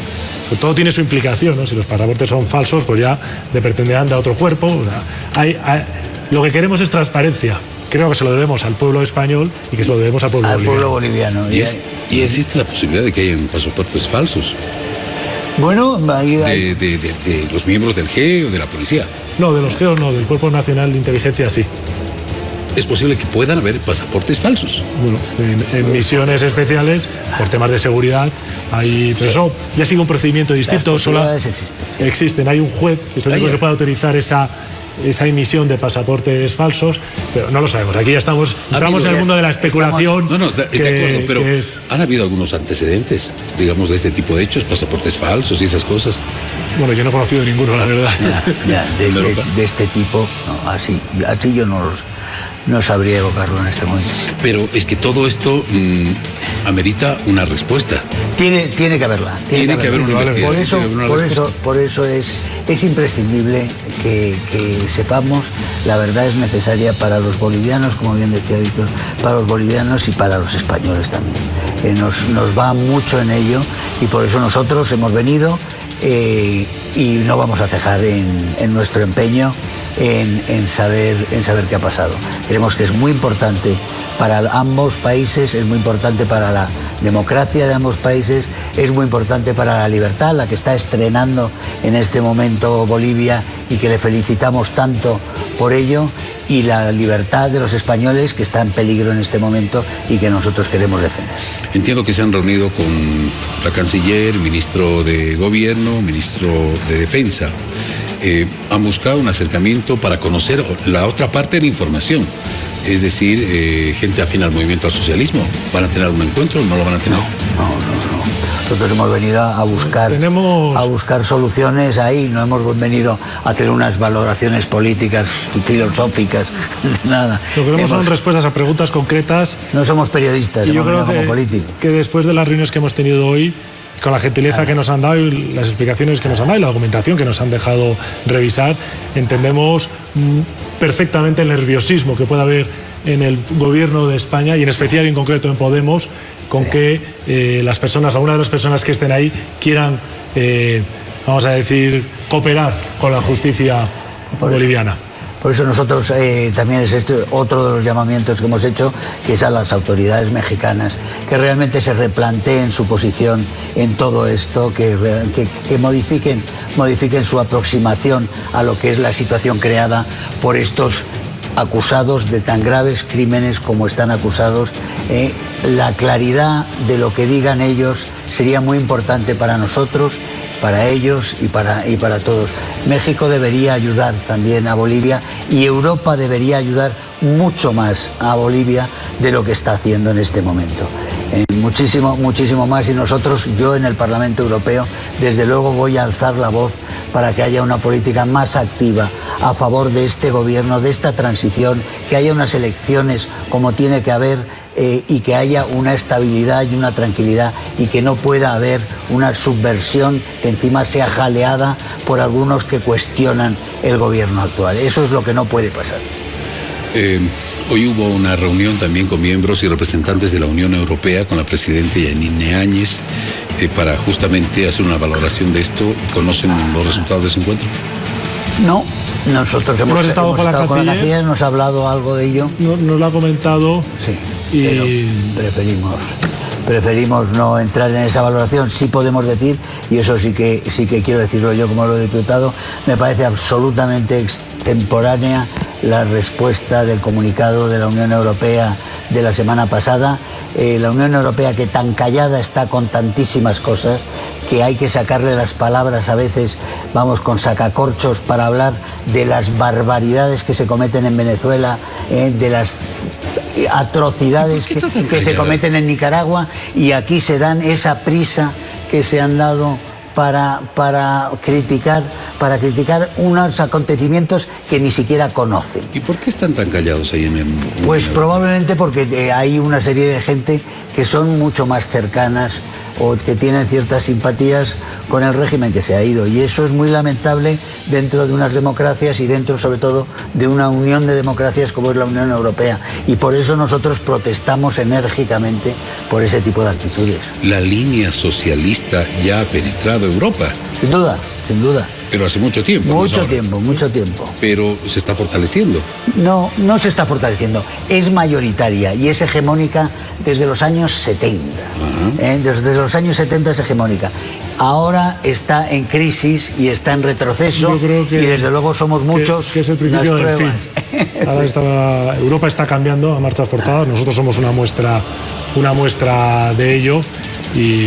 Todo tiene su implicación, ¿no? Si los pasaportes son falsos, pues ya dependerán de otro cuerpo. O sea, lo que queremos es transparencia. Creo que se lo debemos al pueblo español y que se lo debemos al pueblo boliviano. Pueblo boliviano. ¿Y existe la posibilidad de que hayan pasaportes falsos? Bueno, de los miembros del GE o de la policía. No, de los GEO no, del Cuerpo Nacional de Inteligencia sí. Es posible que puedan haber pasaportes falsos. Bueno, en misiones especiales, por temas de seguridad, pero eso ya sigue un procedimiento distinto. Existen, hay un juez que es el único que puede autorizar esa emisión de pasaportes falsos, pero no lo sabemos. Aquí ya entramos en el mundo de la especulación. De acuerdo, pero ¿han habido algunos antecedentes, digamos, de este tipo de hechos, pasaportes falsos y esas cosas? Bueno, yo no he conocido ninguno, la verdad. De este tipo, no, así yo no sabría evocarlo en este momento. Pero es que todo esto amerita una respuesta. Tiene que haberla. Tiene que haber una investigación. Por eso es imprescindible que sepamos, la verdad es necesaria para los bolivianos, como bien decía Víctor, para los bolivianos y para los españoles también. Nos va mucho en ello y por eso nosotros hemos venido y no vamos a cejar en nuestro empeño en saber qué ha pasado. Creemos que es muy importante para ambos países, es muy importante para la democracia de ambos países, es muy importante para la libertad, la que está estrenando en este momento Bolivia y que le felicitamos tanto por ello, y la libertad de los españoles que está en peligro en este momento y que nosotros queremos defender. Entiendo que se han reunido con la canciller, ministro de Gobierno, ministro de Defensa. Han buscado un acercamiento para conocer la otra parte de la información, es decir, gente afín al movimiento al socialismo. ¿Van a tener algún encuentro o no lo van a tener? No. Nosotros hemos venido a buscar soluciones ahí, no hemos venido a hacer unas valoraciones políticas, filosóficas, nada. Lo que queremos son respuestas a preguntas concretas. No somos periodistas, yo creo como políticos. Que después de las reuniones que hemos tenido hoy, con la gentileza que nos han dado y las explicaciones que nos han dado y la documentación que nos han dejado revisar, entendemos perfectamente el nerviosismo que puede haber en el gobierno de España y en especial y en concreto en Podemos, con que alguna de las personas que estén ahí quieran, vamos a decir, cooperar con la justicia boliviana. Por eso nosotros también es otro de los llamamientos que hemos hecho, que es a las autoridades mexicanas, que realmente se replanteen su posición en todo esto, que modifiquen su aproximación a lo que es la situación creada por estos acusados de tan graves crímenes como están acusados. La claridad de lo que digan ellos sería muy importante para nosotros, para ellos y para todos. México debería ayudar también a Bolivia y Europa debería ayudar mucho más a Bolivia de lo que está haciendo en este momento. Muchísimo más, y yo en el Parlamento Europeo desde luego voy a alzar la voz para que haya una política más activa a favor de este gobierno, de esta transición, que haya unas elecciones como tiene que haber y que haya una estabilidad y una tranquilidad y que no pueda haber una subversión que encima sea jaleada por algunos que cuestionan el gobierno actual. Eso es lo que no puede pasar. Hoy hubo una reunión también con miembros y representantes de la Unión Europea con la presidenta Yanine Áñez para justamente hacer una valoración de esto. ¿Conocen los resultados de ese encuentro? No, nosotros hemos estado con la canciller, nos ha hablado algo de ello. Nos lo ha comentado. Sí, pero preferimos no entrar en esa valoración. Sí podemos decir, y eso sí que quiero decirlo yo como eurodiputado, me parece absolutamente extemporánea la respuesta del comunicado de la Unión Europea de la semana pasada. La Unión Europea, que tan callada está con tantísimas cosas, que hay que sacarle las palabras a veces, vamos, con sacacorchos para hablar de las barbaridades que se cometen en Venezuela, de las atrocidades que se cometen en Nicaragua, y aquí se dan esa prisa que se han dado para criticar unos acontecimios que ni siquiera conocen. ¿Y por qué están tan callados ahí en el mundo? Pues probablemente porque hay una serie de gente que son mucho más cercanas o que tienen ciertas simpatías con el régimen que se ha ido, y eso es muy lamentable dentro de unas democracias y dentro sobre todo de una unión de democracias como es la Unión Europea, y por eso nosotros protestamos enérgicamente por ese tipo de actitudes. La línea socialista ya ha penetrado Europa. Sin duda. Pero hace mucho tiempo. Mucho tiempo. Pero se está fortaleciendo. No se está fortaleciendo. Es mayoritaria y es hegemónica desde los años 70. Desde los años 70 es hegemónica. ahora está en crisis y está en retroceso. Yo creo que, y desde luego somos muchos. Que es el principio del fin. Ahora Europa está cambiando a marchas forzadas. Nosotros somos una muestra de ello y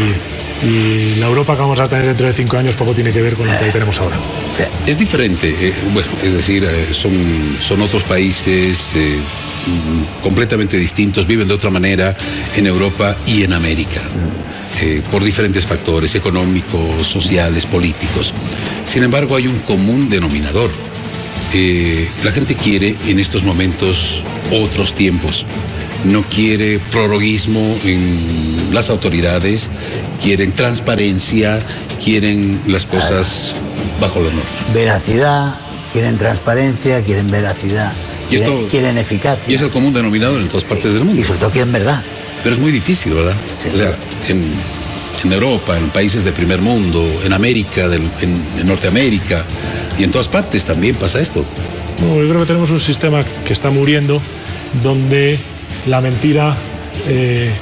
la Europa que vamos a tener dentro de 5 años poco tiene que ver con lo que tenemos ahora. Es diferente, bueno, es decir, son otros países completamente distintos, viven de otra manera en Europa y en América, por diferentes factores económicos, sociales, políticos. Sin embargo, hay un común denominador. La gente quiere en estos momentos otros tiempos. No quiere prologuismo en las autoridades, quieren transparencia, quieren las cosas bajo la norma. Veracidad, quieren transparencia, quieren veracidad, quieren eficacia. Y es el común denominador en todas partes del mundo. Y sobre todo quieren verdad. Pero es muy difícil, ¿verdad? Sí. O sea, en Europa, en países de primer mundo, en América, en Norteamérica y en todas partes también pasa esto. No, yo creo que tenemos un sistema que está muriendo donde la mentira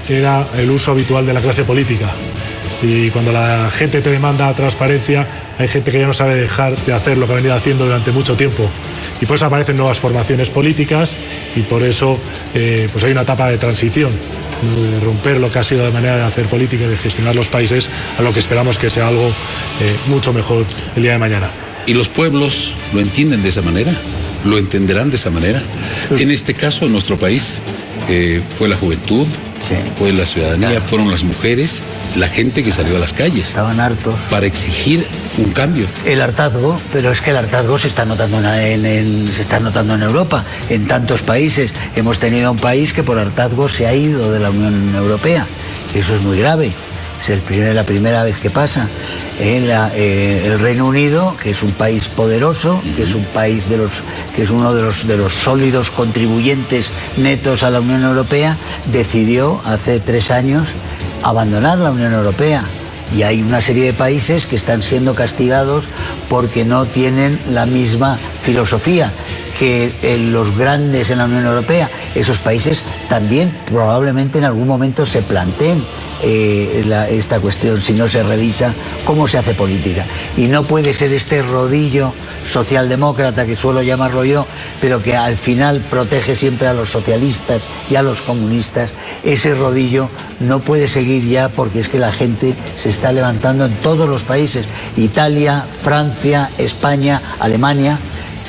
era el uso habitual de la clase política. Y cuando la gente te demanda transparencia, hay gente que ya no sabe dejar de hacer lo que ha venido haciendo durante mucho tiempo. Y por eso aparecen nuevas formaciones políticas y por eso pues hay una etapa de transición, de romper lo que ha sido la manera de hacer política y de gestionar los países a lo que esperamos que sea algo mucho mejor el día de mañana. ¿Y los pueblos lo entienden de esa manera? ¿Lo entenderán de esa manera? Sí. En este caso, en nuestro país, fue la juventud, sí, fue la ciudadanía, fueron las mujeres, la gente que salió a las calles. Estaban hartos. Para exigir un cambio. El hartazgo, pero es que el hartazgo se está notando en Europa, en tantos países. Hemos tenido un país que por hartazgo se ha ido de la Unión Europea. Eso es muy grave. Es la primera vez que pasa. El Reino Unido, que es un país poderoso, que es un país que es uno de los sólidos contribuyentes netos a la Unión Europea, decidió hace 3 años abandonar la Unión Europea. Y hay una serie de países que están siendo castigados porque no tienen la misma filosofía que los grandes en la Unión Europea. Esos países también probablemente en algún momento se planteen esta cuestión si no se revisa cómo se hace política. Y no puede ser este rodillo socialdemócrata que suelo llamarlo yo, pero que al final protege siempre a los socialistas y a los comunistas. Ese rodillo no puede seguir ya porque es que la gente se está levantando en todos los países. Italia, Francia, España, Alemania.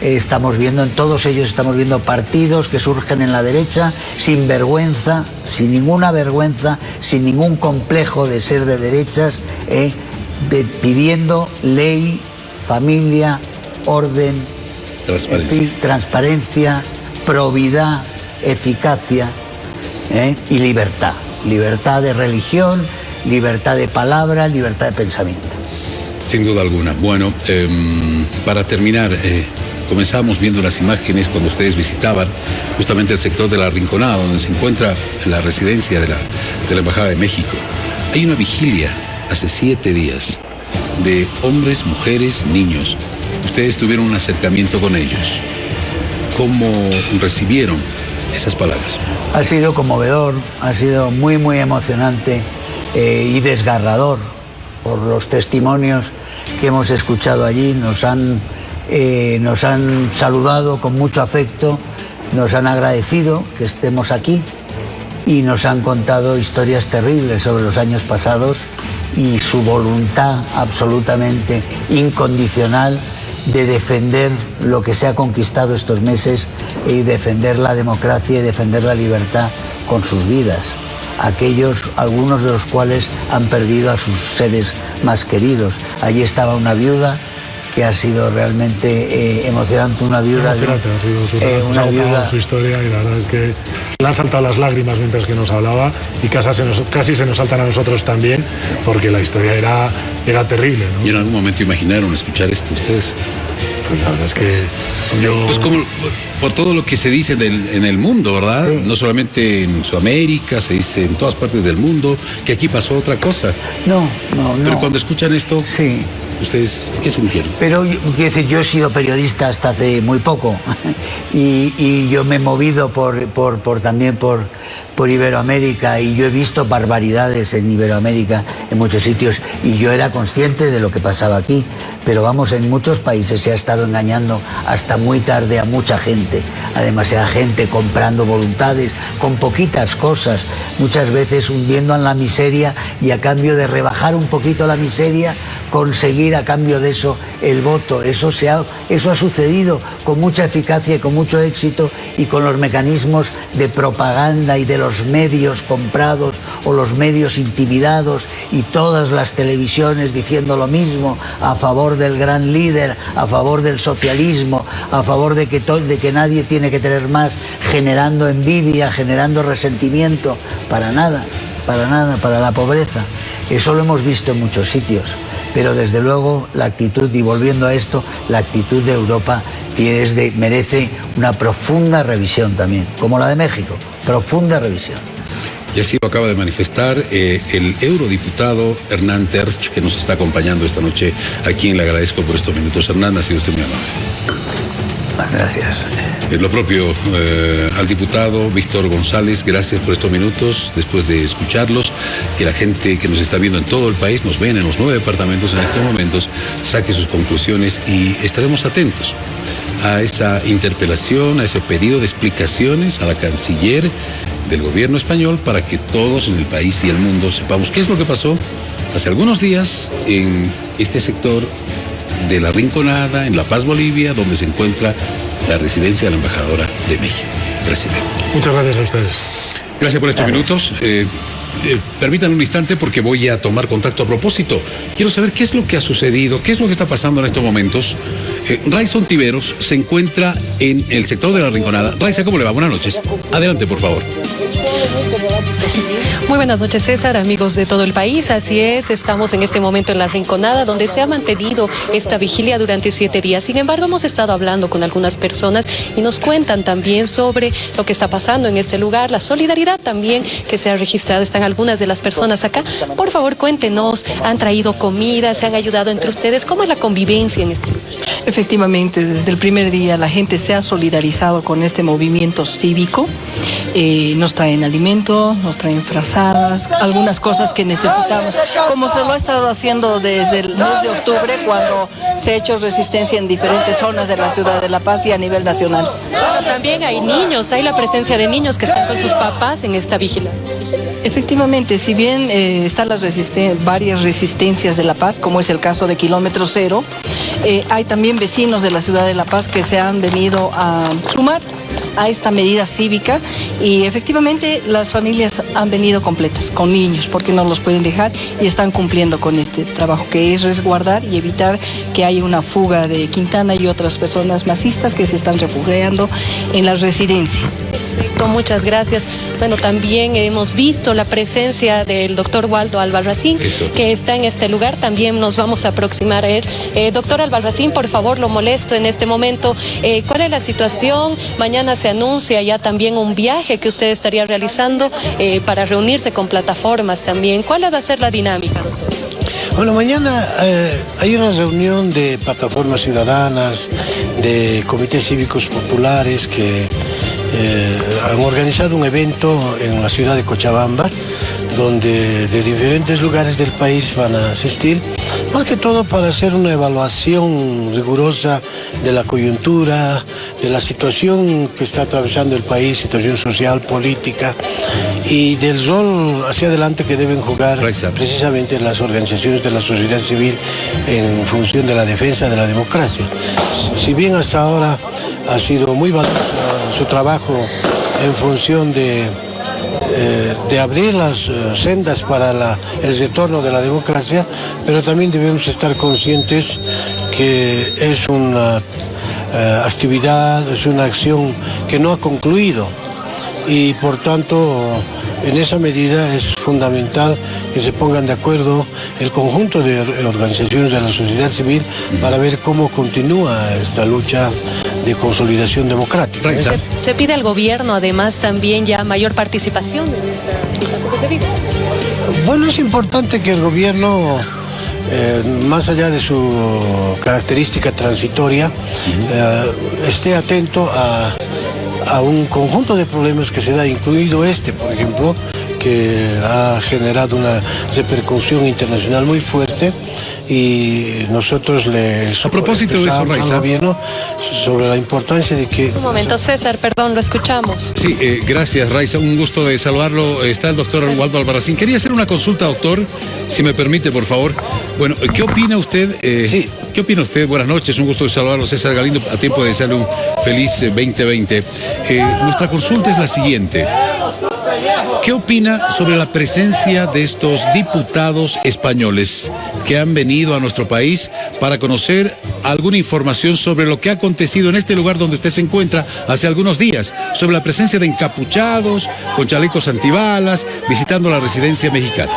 En todos ellos estamos viendo partidos que surgen en la derecha sin vergüenza, sin ninguna vergüenza, sin ningún complejo de ser de derechas, pidiendo ley, familia, orden, transparencia, probidad, eficacia y libertad. Libertad de religión, libertad de palabra, libertad de pensamiento. Sin duda alguna. Bueno, para terminar, comenzamos viendo unas imágenes cuando ustedes visitaban justamente el sector de La Rinconada, donde se encuentra la residencia de la Embajada de México. Hay una vigilia hace 7 días de hombres, mujeres, niños. Ustedes tuvieron un acercamiento con ellos. ¿Cómo recibieron esas palabras? Ha sido conmovedor, ha sido muy, muy emocionante y desgarrador por los testimonios que hemos escuchado allí. Nos han saludado con mucho afecto, nos han agradecido que estemos aquí y nos han contado historias terribles sobre los años pasados y su voluntad absolutamente incondicional de defender lo que se ha conquistado estos meses y defender la democracia y defender la libertad con sus vidas. Algunos de los cuales han perdido a sus seres más queridos. Allí estaba una viuda que ha sido realmente emocionante, una viuda. Una viuda. Su historia y la verdad es que le han saltado las lágrimas mientras que nos hablaba y casi se nos saltan a nosotros también porque la historia era terrible, ¿no? ¿Y en algún momento imaginaron escuchar esto ustedes? Pues la verdad es que yo... Pues como por todo lo que se dice en el mundo, ¿verdad? Sí. No solamente en Sudamérica, se dice en todas partes del mundo, que aquí pasó otra cosa. No. Pero cuando escuchan esto... Sí. ¿Ustedes qué sintieron? Pero, quiero decir, yo he sido periodista hasta hace muy poco y yo me he movido también por Iberoamérica, y yo he visto barbaridades en Iberoamérica, en muchos sitios, y yo era consciente de lo que pasaba aquí. Pero vamos, en muchos países se ha estado engañando hasta muy tarde a mucha gente, a demasiada gente, comprando voluntades con poquitas cosas, muchas veces hundiendo en la miseria, y a cambio de rebajar un poquito la miseria, conseguir a cambio de eso el voto. Eso ha sucedido con mucha eficacia y con mucho éxito, y con los mecanismos de propaganda y de los medios comprados o los medios intimidados, y todas las televisiones diciendo lo mismo, a favor del gran líder, a favor del socialismo, a favor de que nadie tiene que tener más, generando envidia, generando resentimiento, para nada, para la pobreza. Eso lo hemos visto en muchos sitios. Pero desde luego la actitud, y volviendo a esto, la actitud de Europa merece una profunda revisión también, como la de México, profunda revisión. Y así lo acaba de manifestar el eurodiputado Hernán Terch, que nos está acompañando esta noche, a quien le agradezco por estos minutos. Hernán, ha sido usted muy amable. Gracias. Lo propio al diputado Víctor González, gracias por estos minutos, después de escucharlos, que la gente que nos está viendo en todo el país, nos ven en los 9 departamentos en estos momentos, saque sus conclusiones, y estaremos atentos a esa interpelación, a ese pedido de explicaciones a la canciller del gobierno español, para que todos en el país y el mundo sepamos qué es lo que pasó hace algunos días en este sector de La Rinconada, en La Paz, Bolivia, donde se encuentra la residencia de la embajadora de México. Gracias. Muchas gracias a ustedes. Gracias por estos minutos. Permítanme un instante, porque voy a tomar contacto a propósito. Quiero saber qué es lo que ha sucedido, qué es lo que está pasando en estos momentos. Rayson Tiveros se encuentra en el sector de La Rinconada. Raiza, ¿cómo le va? Buenas noches. Adelante, por favor. Muy buenas noches, César, amigos de todo el país. Así es, estamos en este momento en La Rinconada, donde se ha mantenido esta vigilia durante 7 días. Sin embargo, hemos estado hablando con algunas personas y nos cuentan también sobre lo que está pasando en este lugar, la solidaridad también que se ha registrado. Están algunas de las personas acá. Por favor, cuéntenos, ¿han traído comida? ¿Se han ayudado entre ustedes? ¿Cómo es la convivencia en este lugar? Efectivamente, desde el primer día la gente se ha solidarizado con este movimiento cívico. Nos traen alimentos, nos traen frazadas, algunas cosas que necesitamos, como se lo ha estado haciendo desde el mes de octubre, cuando se ha hecho resistencia en diferentes zonas de la ciudad de La Paz y a nivel nacional. Pero también hay niños, hay la presencia de niños que están con sus papás en esta vigilia. Efectivamente, si bien están varias resistencias de La Paz, como es el caso de Kilómetro Cero, hay también vecinos de la ciudad de La Paz que se han venido a sumar a esta medida cívica, y efectivamente las familias han venido completas, con niños, porque no los pueden dejar, y están cumpliendo con este trabajo, que es resguardar y evitar que haya una fuga de Quintana y otras personas masistas que se están refugiando en la residencia. Perfecto, muchas gracias. Bueno, también hemos visto la presencia del doctor Waldo Albarracín, que está en este lugar. También nos vamos a aproximar a él. Doctor Albarracín, por favor, lo molesto en este momento. ¿Cuál es la situación? Mañana se anuncia ya también un viaje que usted estaría realizando para reunirse con plataformas también. ¿Cuál va a ser la dinámica, doctor? Bueno, mañana hay una reunión de plataformas ciudadanas, de comités cívicos populares que han organizado un evento en la ciudad de Cochabamba, donde de diferentes lugares del país van a asistir, más que todo para hacer una evaluación rigurosa de la coyuntura, de la situación que está atravesando el país, situación social, política, y del rol hacia adelante que deben jugar precisamente las organizaciones de la sociedad civil en función de la defensa de la democracia. Si bien hasta ahora ha sido muy valioso su trabajo en función de abrir las sendas para el retorno de la democracia, pero también debemos estar conscientes que es una actividad, es una acción que no ha concluido, y por tanto en esa medida es fundamental que se pongan de acuerdo el conjunto de organizaciones de la sociedad civil para ver cómo continúa esta lucha de consolidación democrática. Se pide al gobierno además también ya mayor participación en esta situación que se vive. Bueno, es importante que el gobierno más allá de su característica transitoria, esté atento a un conjunto de problemas que se da, incluido este, por ejemplo, que ha generado una repercusión internacional muy fuerte, y nosotros a propósito de eso, Raiza, al gobierno sobre la importancia de que... Un momento, César, perdón, lo escuchamos. Sí, gracias, Raiza, un gusto de saludarlo. Está el doctor Waldo Albarracín. Quería hacer una consulta, doctor, si me permite, por favor. Bueno, ¿qué opina usted? Sí. ¿Qué opina usted? Buenas noches, un gusto de saludarlo, César Galindo, a tiempo de desearle un feliz 2020. Nuestra consulta es la siguiente. ¿Qué opina sobre la presencia de estos diputados españoles que han venido a nuestro país para conocer alguna información sobre lo que ha acontecido en este lugar donde usted se encuentra hace algunos días, sobre la presencia de encapuchados, con chalecos antibalas, visitando la residencia mexicana?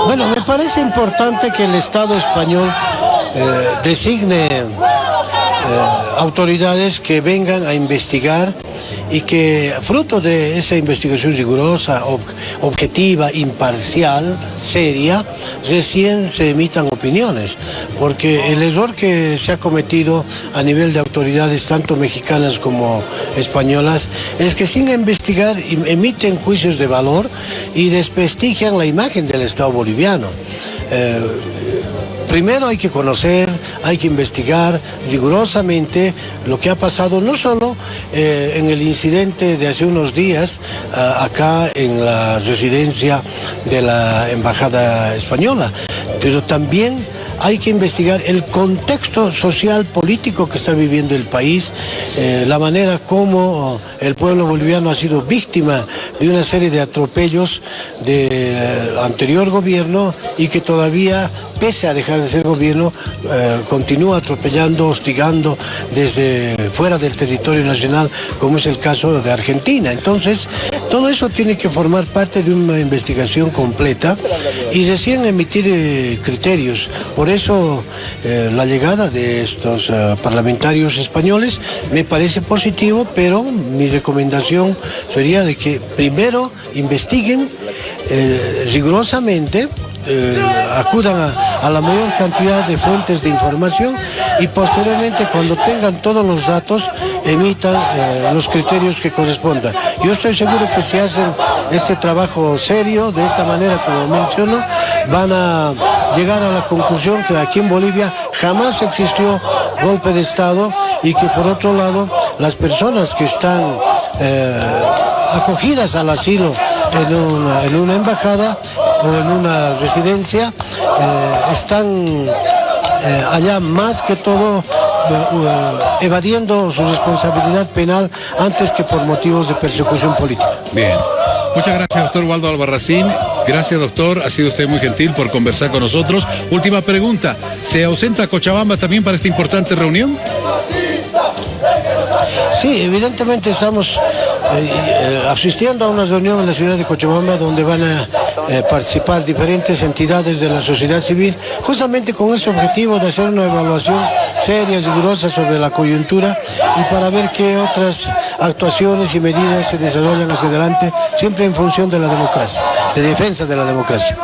Bueno, me parece importante que el Estado español designe autoridades que vengan a investigar y que, fruto de esa investigación rigurosa, objetiva, imparcial, seria, recién se emitan opiniones, porque el error que se ha cometido a nivel de autoridades tanto mexicanas como españolas es que sin investigar emiten juicios de valor y desprestigian la imagen del Estado boliviano. Primero hay que conocer, hay que investigar rigurosamente lo que ha pasado, no solo en el incidente de hace unos días, acá en la residencia de la Embajada Española, pero también hay que investigar el contexto social, político que está viviendo el país, la manera como el pueblo boliviano ha sido víctima de una serie de atropellos del anterior gobierno y que todavía, pese a dejar de ser gobierno, continúa atropellando, hostigando desde fuera del territorio nacional, como es el caso de Argentina. Entonces, todo eso tiene que formar parte de una investigación completa y recién emitir criterios. Por eso la llegada de estos parlamentarios españoles me parece positivo, pero mi recomendación sería de que primero investiguen rigurosamente, acudan a la mayor cantidad de fuentes de información y posteriormente, cuando tengan todos los datos, emitan los criterios que correspondan. Yo estoy seguro que si hacen este trabajo serio, de esta manera como menciono, van a llegar a la conclusión que aquí en Bolivia jamás existió golpe de Estado y que, por otro lado, las personas que están acogidas al asilo en una embajada o en una residencia están allá más que todo evadiendo su responsabilidad penal antes que por motivos de persecución política. Bien. Muchas gracias, doctor Waldo Albarracín. Gracias, doctor. Ha sido usted muy gentil por conversar con nosotros. Última pregunta. ¿Se ausenta Cochabamba también para esta importante reunión? Sí, evidentemente estamos asistiendo a una reunión en la ciudad de Cochabamba donde van a participar diferentes entidades de la sociedad civil, justamente con ese objetivo de hacer una evaluación seria y rigurosa sobre la coyuntura y para ver qué otras actuaciones y medidas se desarrollan hacia adelante, siempre en función de la democracia, de defensa de la democracia.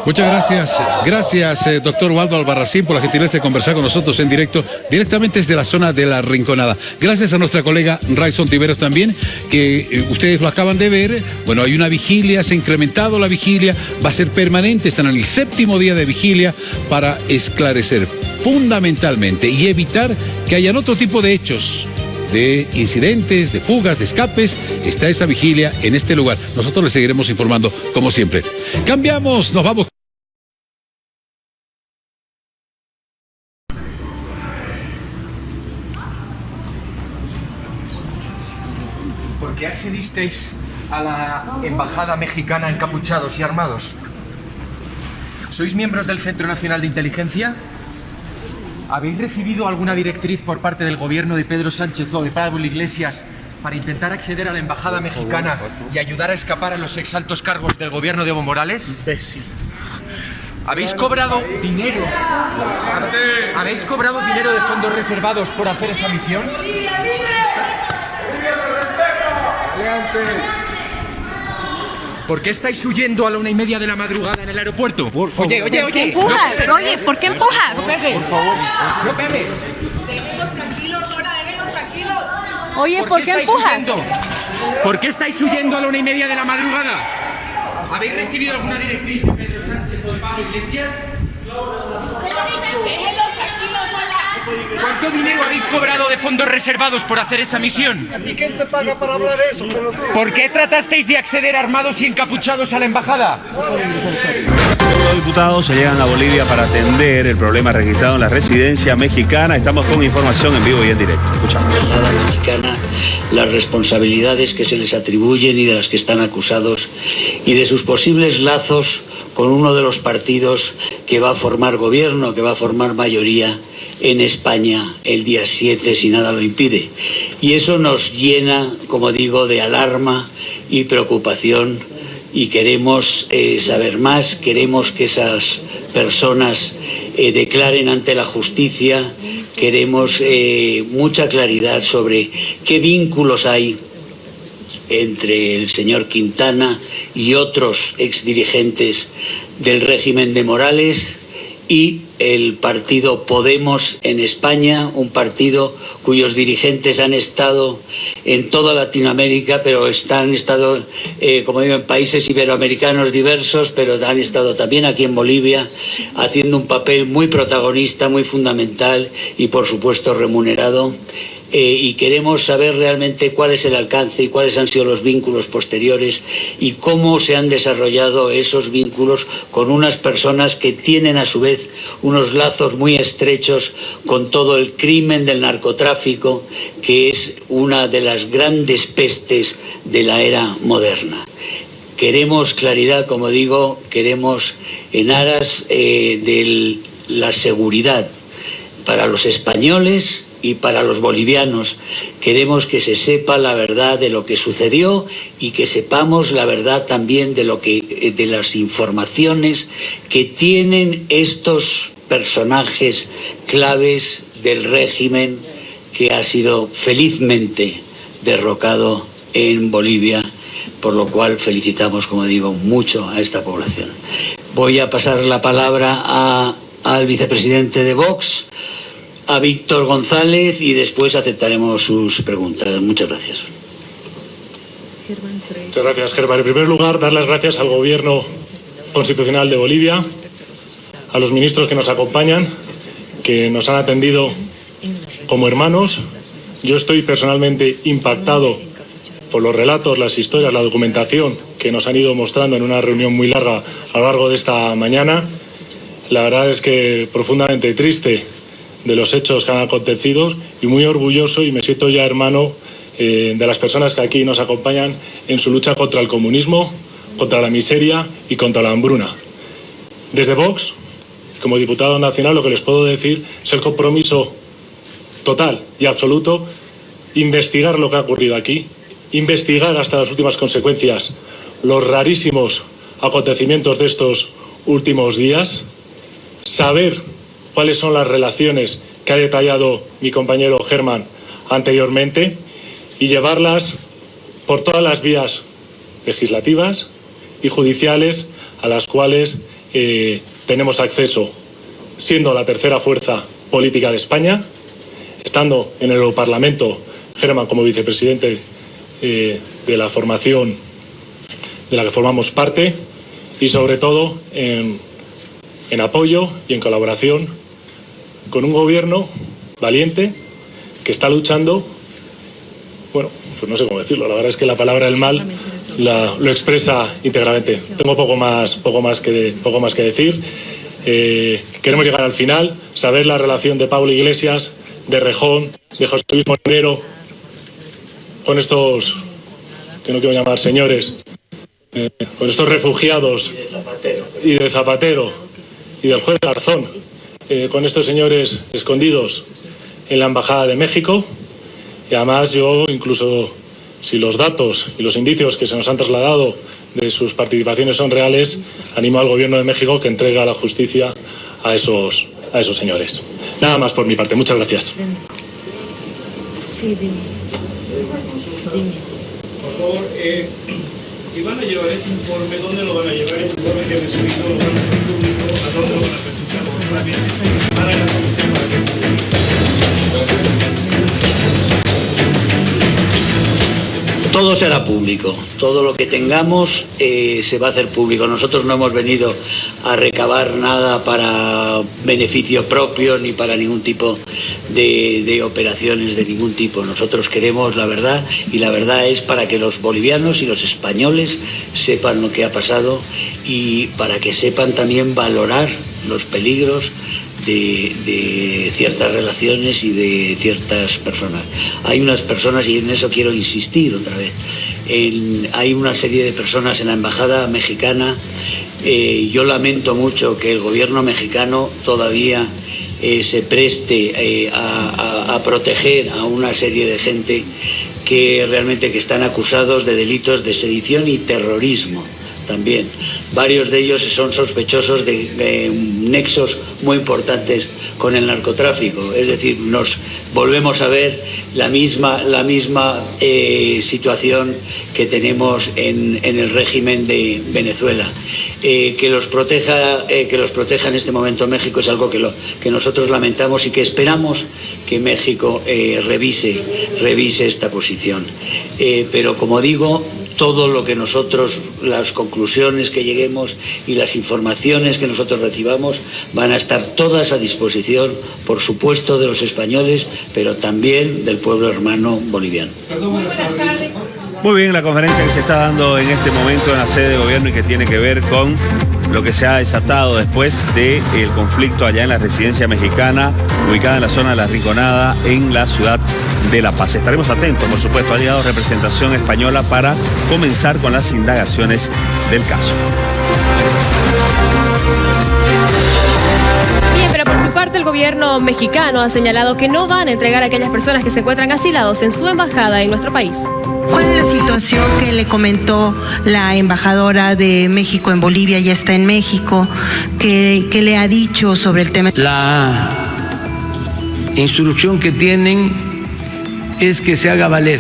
Muchas gracias. Gracias, doctor Waldo Albarracín, por la gentileza de conversar con nosotros en directo, directamente desde la zona de La Rinconada. Gracias a nuestra colega Raiza Ontiveros también, que ustedes lo acaban de ver. Bueno, hay una vigilia, se ha incrementado la vigilia, va a ser permanente, están en el 7º día de vigilia para esclarecer fundamentalmente y evitar que hayan otro tipo de hechos, de incidentes, de fugas, de escapes. Está esa vigilia en este lugar. Nosotros les seguiremos informando como siempre. Cambiamos, nos vamos. ¿Por qué accedisteis a la embajada mexicana encapuchados y armados? ¿Sois miembros del Centro Nacional de Inteligencia? ¿Habéis recibido alguna directriz por parte del gobierno de Pedro Sánchez o de Pablo Iglesias para intentar acceder a la embajada mexicana y ayudar a escapar a los exaltos cargos del gobierno de Evo Morales? ¿Habéis cobrado dinero? ¿Habéis cobrado dinero de fondos reservados por hacer esa misión? ¿Por qué estáis huyendo a la 1:30 de la madrugada en el aeropuerto? Oye. ¿Por qué empujas? Oye, ¿por qué empujas? No pegues. Por favor, no pegues. Déjenos tranquilos, ahora, déjenos tranquilos. Oye, ¿por qué empujas? ¿Por qué estáis huyendo a la 1:30 de la madrugada? ¿Habéis recibido alguna directriz de Pedro Sánchez o de Pablo Iglesias? Señorita, déjenos tranquilos, ahora. ¿Cuánto dinero habéis cobrado de fondos reservados por hacer esa misión? ¿A ti quién te paga para hablar eso, pelotudo? ¿Por qué tratasteis de acceder armados y encapuchados a la embajada? Los diputados se llegan a Bolivia para atender el problema registrado en la residencia mexicana. Estamos con información en vivo y en directo. Escuchamos. La embajada mexicana, las responsabilidades que se les atribuyen y de las que están acusados y de sus posibles lazos con uno de los partidos que va a formar gobierno, que va a formar mayoría en España el día 7, si nada lo impide. Y eso nos llena, como digo, de alarma y preocupación, y queremos saber más, queremos que esas personas declaren ante la justicia, queremos mucha claridad sobre qué vínculos hay entre el señor Quintana y otros exdirigentes del régimen de Morales y el partido Podemos en España, un partido cuyos dirigentes han estado en toda Latinoamérica, pero han estado, como digo, en países iberoamericanos diversos, pero han estado también aquí en Bolivia, haciendo un papel muy protagonista, muy fundamental y, por supuesto, remunerado. Y queremos saber realmente cuál es el alcance y cuáles han sido los vínculos posteriores y cómo se han desarrollado esos vínculos con unas personas que tienen a su vez unos lazos muy estrechos con todo el crimen del narcotráfico, que es una de las grandes pestes de la era moderna. Queremos claridad, como digo, queremos en aras de la seguridad para los españoles y para los bolivianos. Queremos que se sepa la verdad de lo que sucedió y que sepamos la verdad también de las informaciones que tienen estos personajes claves del régimen que ha sido felizmente derrocado en Bolivia, por lo cual felicitamos, como digo, mucho a esta población. Voy a pasar la palabra al vicepresidente de Vox, a Víctor González, y después aceptaremos sus preguntas. Muchas gracias. Muchas gracias, Germán. En primer lugar, dar las gracias al Gobierno Constitucional de Bolivia, a los ministros que nos acompañan, que nos han atendido como hermanos. Yo estoy personalmente impactado por los relatos, las historias, la documentación que nos han ido mostrando en una reunión muy larga a lo largo de esta mañana. La verdad es que profundamente triste de los hechos que han acontecido y muy orgulloso, y me siento ya hermano de las personas que aquí nos acompañan en su lucha contra el comunismo, contra la miseria y contra la hambruna. Desde Vox, como diputado nacional, lo que les puedo decir es el compromiso total y absoluto, investigar lo que ha ocurrido aquí, investigar hasta las últimas consecuencias los rarísimos acontecimientos de estos últimos días, saber cuáles son las relaciones que ha detallado mi compañero Germán anteriormente y llevarlas por todas las vías legislativas y judiciales a las cuales tenemos acceso, siendo la tercera fuerza política de España, estando en el Parlamento Germán como vicepresidente de la formación de la que formamos parte, y sobre todo en apoyo y en colaboración con un gobierno valiente que está luchando, bueno, pues no sé cómo decirlo, la verdad es que la palabra del mal lo expresa íntegramente. Tengo poco más que decir. Queremos llegar al final, saber la relación de Pablo Iglesias, de Rejón, de José Luis Monedero, con estos, que no quiero llamar señores, con estos refugiados y de Zapatero y del juez Garzón, con estos señores escondidos en la Embajada de México. Y además yo, incluso si los datos y los indicios que se nos han trasladado de sus participaciones son reales, animo al Gobierno de México que entregue a la justicia a esos señores. Nada más por mi parte. Muchas gracias. Sí, dime. Por favor, Si van a llevar este informe, ¿dónde lo van a llevar? Este informe que he recibido, lo van a hacer público, ¿a dónde lo van a presentar? Rápidamente para la comisión para que se... Todo será público, todo lo que tengamos se va a hacer público. Nosotros no hemos venido a recabar nada para beneficio propio ni para ningún tipo de operaciones de ningún tipo. Nosotros queremos la verdad y la verdad es para que los bolivianos y los españoles sepan lo que ha pasado y para que sepan también valorar los peligros de ciertas relaciones y de ciertas personas. Hay unas personas, y en eso quiero insistir otra vez, hay una serie de personas en la embajada mexicana. Yo lamento mucho que el gobierno mexicano todavía se preste a proteger a una serie de gente que realmente que están acusados de delitos de sedición y terrorismo. También. Varios de ellos son sospechosos de nexos muy importantes con el narcotráfico. Es decir, nos volvemos a ver la misma situación que tenemos en el régimen de Venezuela. Que los proteja en este momento México es algo que nosotros lamentamos y que esperamos que México revise esta posición. Pero como digo, todo lo que nosotros, las conclusiones que lleguemos y las informaciones que nosotros recibamos van a estar todas a disposición, por supuesto, de los españoles, pero también del pueblo hermano boliviano. Muy bien, la conferencia que se está dando en este momento en la sede de gobierno y que tiene que ver con lo que se ha desatado después del conflicto allá en la residencia mexicana, ubicada en la zona de La Rinconada, en la ciudad de La Paz. Estaremos atentos, por supuesto. Ha llegado representación española para comenzar con las indagaciones del caso. Bien, pero por su parte el gobierno mexicano ha señalado que no van a entregar a aquellas personas que se encuentran asilados en su embajada en nuestro país. ¿Cuál es la situación que le comentó la embajadora de México en Bolivia? Ya está en México. ¿Qué le ha dicho sobre el tema? La instrucción que tienen es que se haga valer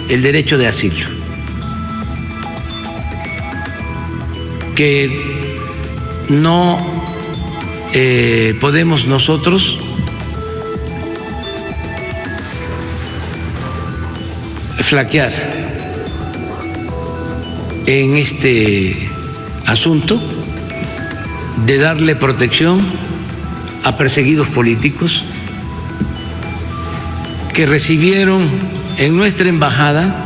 el derecho de asilo. Que no podemos nosotros flaquear en este asunto de darle protección a perseguidos políticos que recibieron en nuestra embajada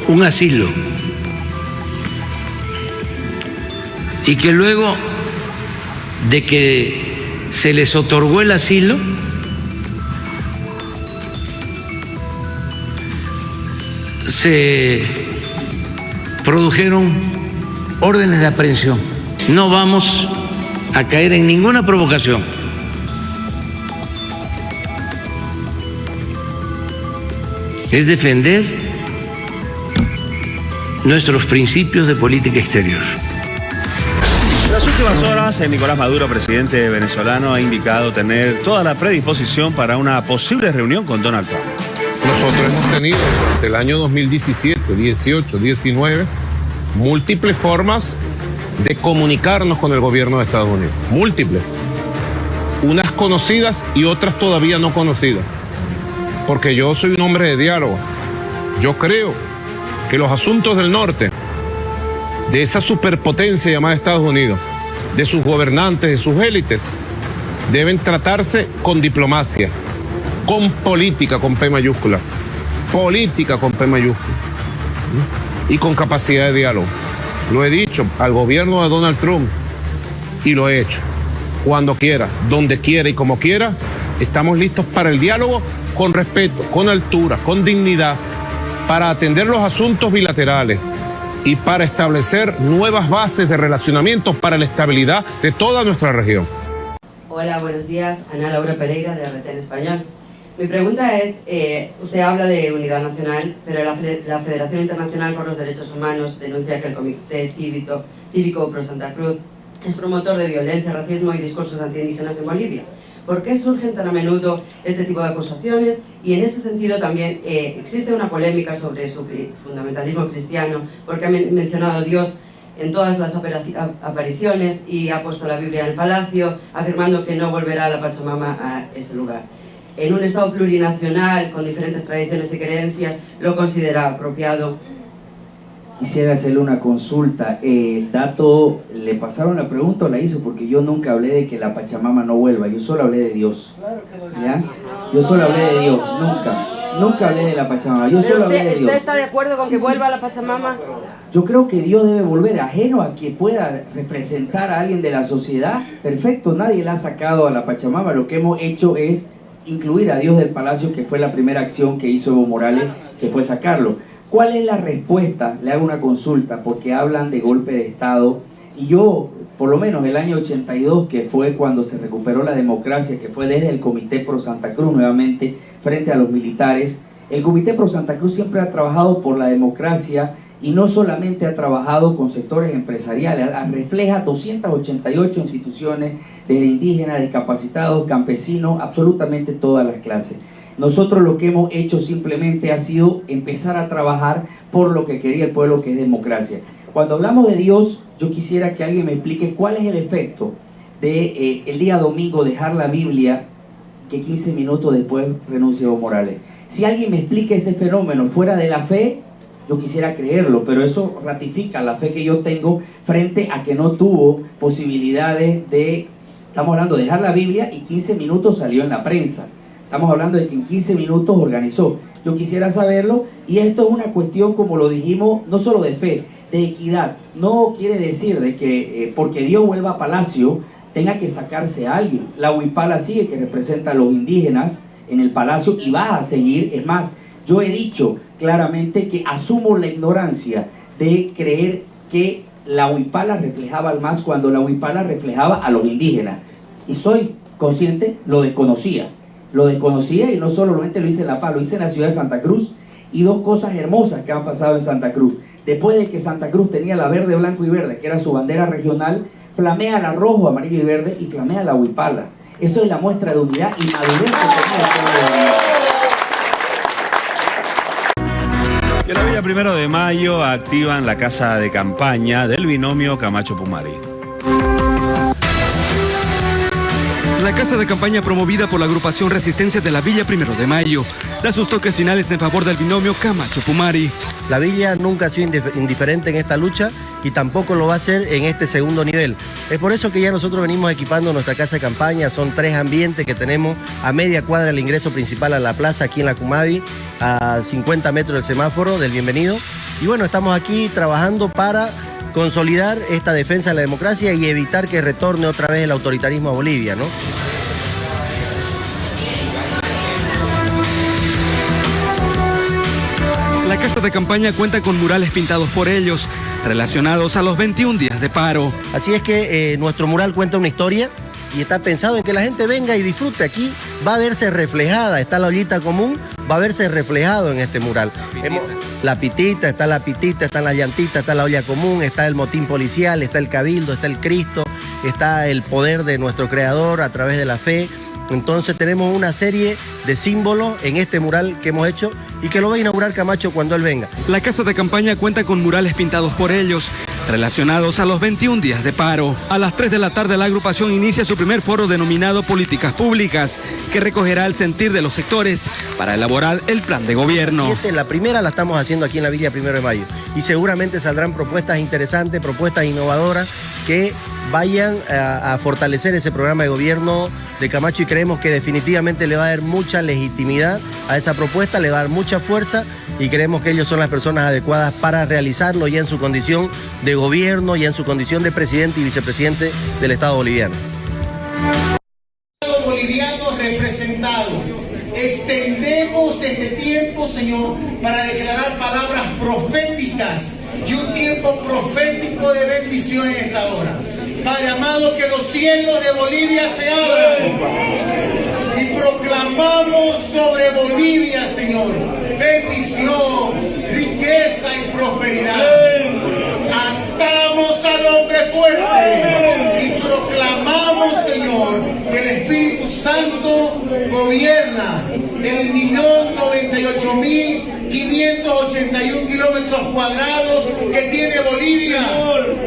un asilo y que luego de que se les otorgó el asilo se produjeron órdenes de aprehensión. No vamos a caer en ninguna provocación. Es defender nuestros principios de política exterior. En las últimas horas, Nicolás Maduro, presidente venezolano, ha indicado tener toda la predisposición para una posible reunión con Donald Trump. Nosotros hemos tenido durante el año 2017, 18, 19, múltiples formas de comunicarnos con el gobierno de Estados Unidos. Múltiples. Unas conocidas y otras todavía no conocidas. Porque yo soy un hombre de diálogo. Yo creo que los asuntos del norte, de esa superpotencia llamada Estados Unidos, de sus gobernantes, de sus élites, deben tratarse con diplomacia, con política, con P mayúscula, política con P mayúscula, y con capacidad de diálogo. Lo he dicho al gobierno de Donald Trump y lo he hecho. Cuando quiera, donde quiera y como quiera, estamos listos para el diálogo con respeto, con altura, con dignidad, para atender los asuntos bilaterales y para establecer nuevas bases de relacionamiento para la estabilidad de toda nuestra región. Hola, buenos días. Ana Laura Pereira, de RT en Español. Mi pregunta es, usted habla de unidad nacional, pero la Federación Internacional por los Derechos Humanos denuncia que el Comité Cívico Pro Santa Cruz es promotor de violencia, racismo y discursos antiindígenas en Bolivia. ¿Por qué surgen tan a menudo este tipo de acusaciones? Y en ese sentido también existe una polémica sobre su fundamentalismo cristiano, porque ha mencionado a Dios en todas las apariciones y ha puesto la Biblia en el palacio, afirmando que no volverá la Pachamama a ese lugar. En un Estado plurinacional, con diferentes tradiciones y creencias, ¿lo considera apropiado? Quisiera hacerle una consulta. Dato, ¿le pasaron la pregunta o la hizo? Porque yo nunca hablé de que la Pachamama no vuelva, yo solo hablé de Dios. ¿Ya? Yo solo hablé de Dios, nunca hablé de la Pachamama, yo solo hablé de Dios. ¿Usted está de acuerdo con que vuelva la Pachamama? Yo creo que Dios debe volver, ajeno a que pueda representar a alguien de la sociedad. Perfecto, nadie la ha sacado a la Pachamama. Lo que hemos hecho es incluir a Dios del palacio, que fue la primera acción que hizo Evo Morales, que fue sacarlo. ¿Cuál es la respuesta? Le hago una consulta, porque hablan de golpe de Estado. Y yo, por lo menos el año 82, que fue cuando se recuperó la democracia, que fue desde el Comité Pro Santa Cruz nuevamente, frente a los militares, el Comité Pro Santa Cruz siempre ha trabajado por la democracia y no solamente ha trabajado con sectores empresariales, refleja 288 instituciones, desde indígenas, discapacitados, campesinos, absolutamente todas las clases. Nosotros lo que hemos hecho simplemente ha sido empezar a trabajar por lo que quería el pueblo, que es democracia. Cuando hablamos de Dios, yo quisiera que alguien me explique cuál es el efecto de el día domingo dejar la Biblia, que 15 minutos después renuncia Evo Morales. Si alguien me explica ese fenómeno fuera de la fe, yo quisiera creerlo, pero eso ratifica la fe que yo tengo frente a que no tuvo posibilidades de, estamos hablando de dejar la Biblia y 15 minutos salió en la prensa. Estamos hablando de que en 15 minutos organizó. Yo quisiera saberlo, y esto es una cuestión, como lo dijimos, no solo de fe, de equidad. No quiere decir de que porque Dios vuelva a palacio tenga que sacarse a alguien. La huipala sigue, que representa a los indígenas en el palacio, y va a seguir. Es más, yo he dicho claramente que asumo la ignorancia de creer que la huipala reflejaba al MAS cuando la huipala reflejaba a los indígenas. Y soy consciente, lo desconocía y no solamente lo hice en La Paz, lo hice en la ciudad de Santa Cruz. Y dos cosas hermosas que han pasado en Santa Cruz. Después de que Santa Cruz tenía la verde, blanco y verde, que era su bandera regional, flamea la rojo, amarillo y verde, y flamea la huipala. Eso es la muestra de unidad y madurez que tenía el pueblo de Bolivia. Y en la Villa 1 de Mayo activan la casa de campaña del binomio Camacho Pumari. La casa de campaña promovida por la agrupación Resistencia de la Villa 1 de Mayo da sus toques finales en favor del binomio Camacho Pumari. La Villa nunca ha sido indiferente en esta lucha y tampoco lo va a hacer en este segundo nivel. Es por eso que ya nosotros venimos equipando nuestra casa de campaña. Son 3 ambientes que tenemos a media cuadra del ingreso principal a la plaza, aquí en la Cumavi, a 50 metros del semáforo del Bienvenido. Y bueno, estamos aquí trabajando para consolidar esta defensa de la democracia y evitar que retorne otra vez el autoritarismo a Bolivia, ¿no? La casa de campaña cuenta con murales pintados por ellos, relacionados a los 21 días de paro. Así es que nuestro mural cuenta una historia y está pensado en que la gente venga y disfrute. Aquí va a verse reflejada, está la ollita común, va a verse reflejado en este mural. La pitita, están las llantitas, está la olla común, está el motín policial, está el cabildo, está el Cristo, está el poder de nuestro creador a través de la fe. Entonces tenemos una serie de símbolos en este mural que hemos hecho y que lo va a inaugurar Camacho cuando él venga. La casa de campaña cuenta con murales pintados por ellos, relacionados a los 21 días de paro. A las 3 de la tarde la agrupación inicia su primer foro denominado Políticas Públicas, que recogerá el sentir de los sectores para elaborar el plan de gobierno. La primera la estamos haciendo aquí en la Villa 1 de Mayo y seguramente saldrán propuestas interesantes, propuestas innovadoras que vayan a fortalecer ese programa de gobierno de Camacho, y creemos que definitivamente le va a dar mucha legitimidad a esa propuesta, le va a dar mucha fuerza, y creemos que ellos son las personas adecuadas para realizarlo ya en su condición de gobierno, ya en su condición de presidente y vicepresidente del Estado boliviano. Bolivianos representados, extendemos este tiempo, Señor, para declarar palabras proféticas y un tiempo profético de bendición en esta hora. Padre amado, que los cielos de Bolivia se abran y proclamamos sobre Bolivia, Señor, bendición, riqueza y prosperidad. Atamos al hombre fuerte y proclamamos, Señor, que el Espíritu Santo gobierna el 1.098.581 kilómetros cuadrados que tiene Bolivia,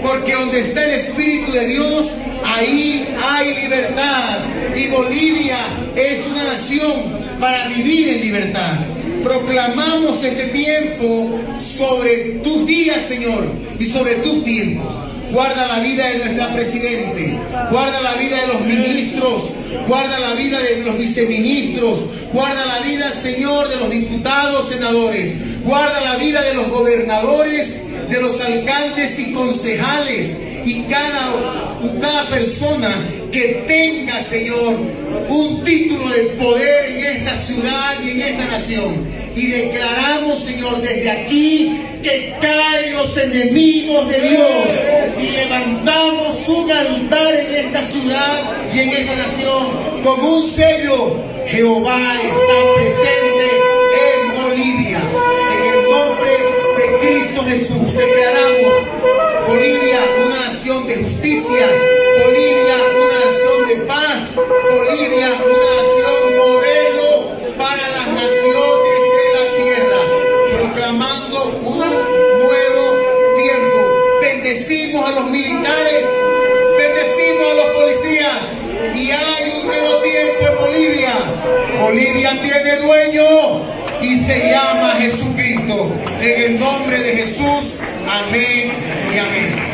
porque donde está el Espíritu de Dios, ahí hay libertad, y Bolivia es una nación para vivir en libertad. Proclamamos este tiempo sobre tus días, Señor, y sobre tus tiempos. Guarda la vida de nuestra Presidente, guarda la vida de los ministros, guarda la vida de los viceministros, guarda la vida, Señor, de los diputados, senadores, guarda la vida de los gobernadores, de los alcaldes y concejales, y cada persona que tenga, Señor, un título de poder en esta ciudad y en esta nación. Y declaramos, Señor, desde aquí que caen los enemigos de Dios, y levantamos un altar en esta ciudad y en esta nación como un sello. Jehová está presente en Bolivia. En el nombre de Cristo Jesús declaramos Bolivia una nación de justicia, Bolivia una nación de paz, Bolivia una nación modelo para las naciones de la tierra, proclamando un nuevo tiempo. Bendecimos a los militares, bendecimos a los policías, y hay un nuevo tiempo en Bolivia. Bolivia tiene dueño y se llama Jesucristo. En el nombre de Jesús, amén y amén.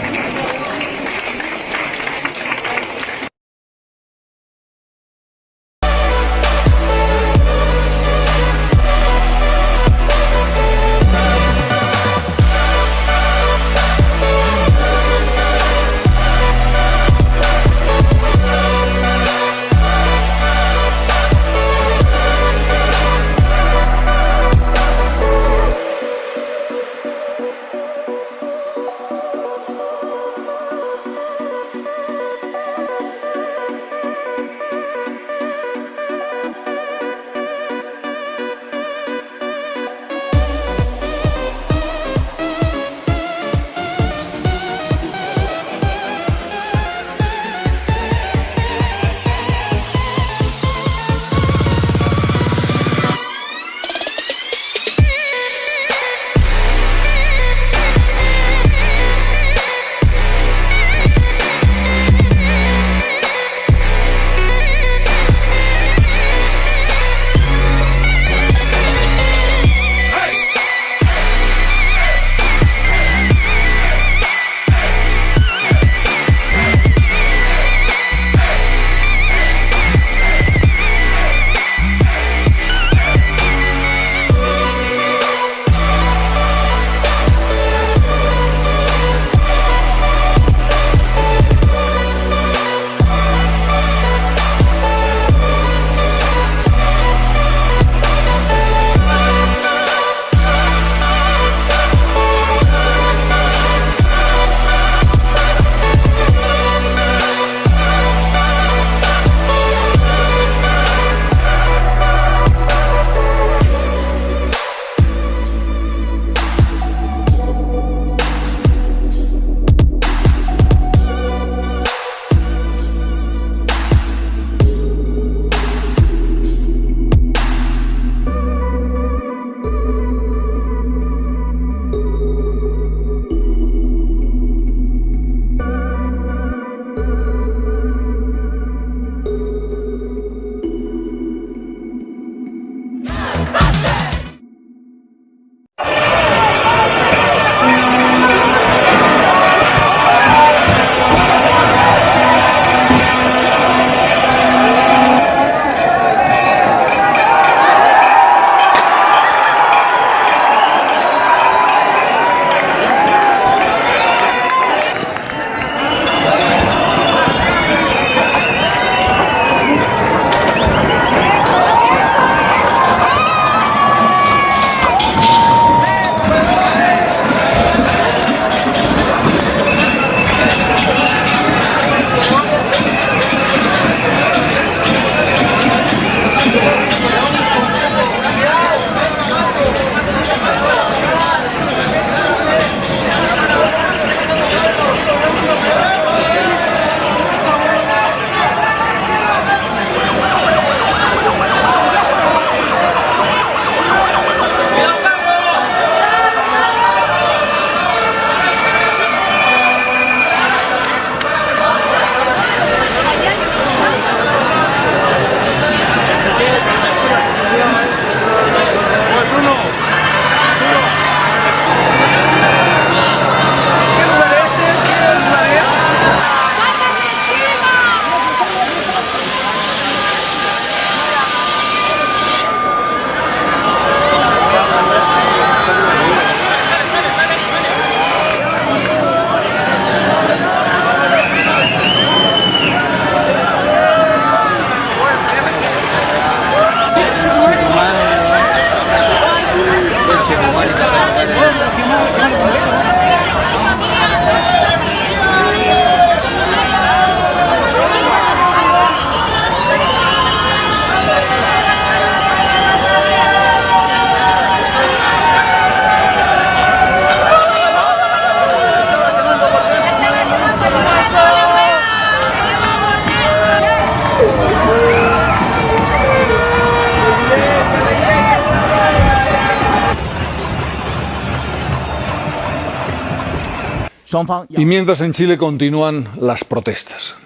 Y mientras en Chile continúan las protestas.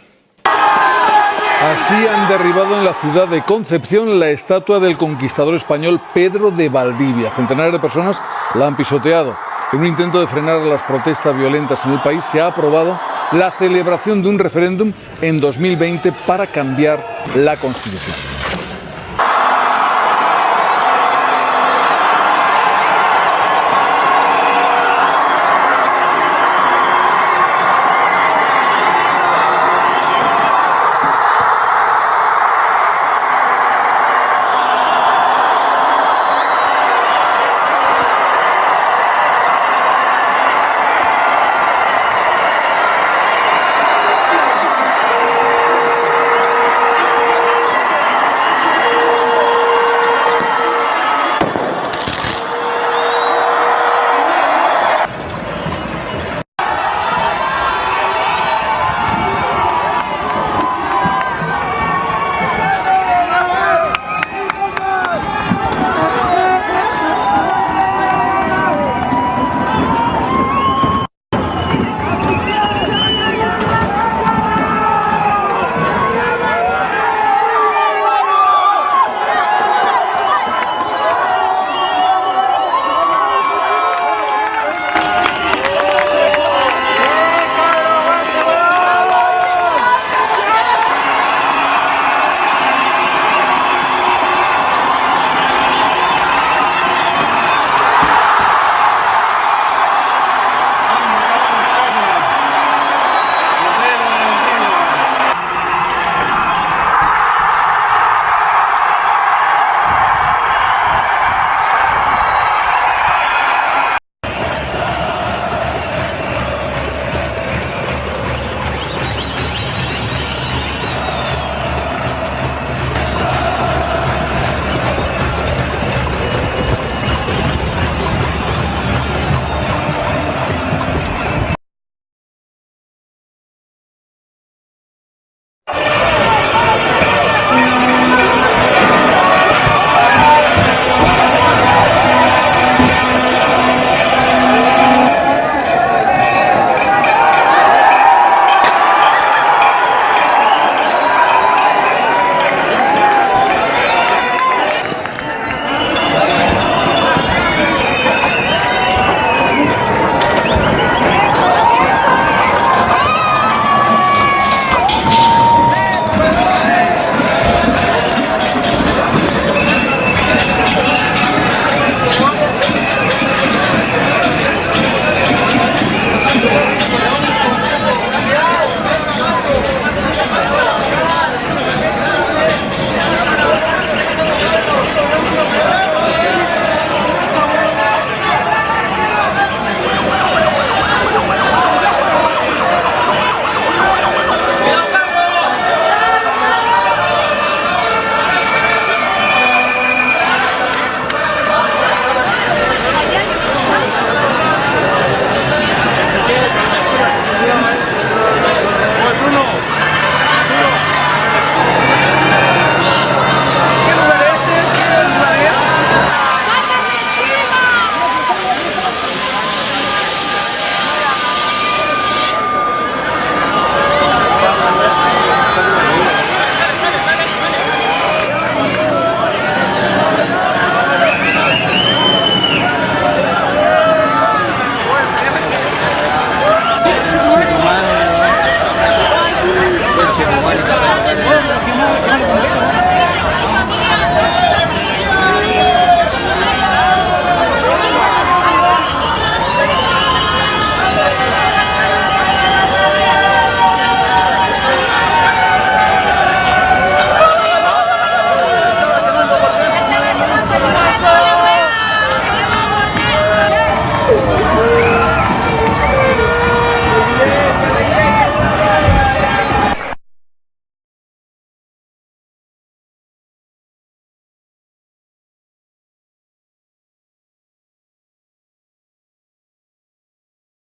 Así han derribado en la ciudad de Concepción la estatua del conquistador español Pedro de Valdivia. Centenares de personas la han pisoteado. En un intento de frenar las protestas violentas en el país, se ha aprobado la celebración de un referéndum en 2020 para cambiar la Constitución.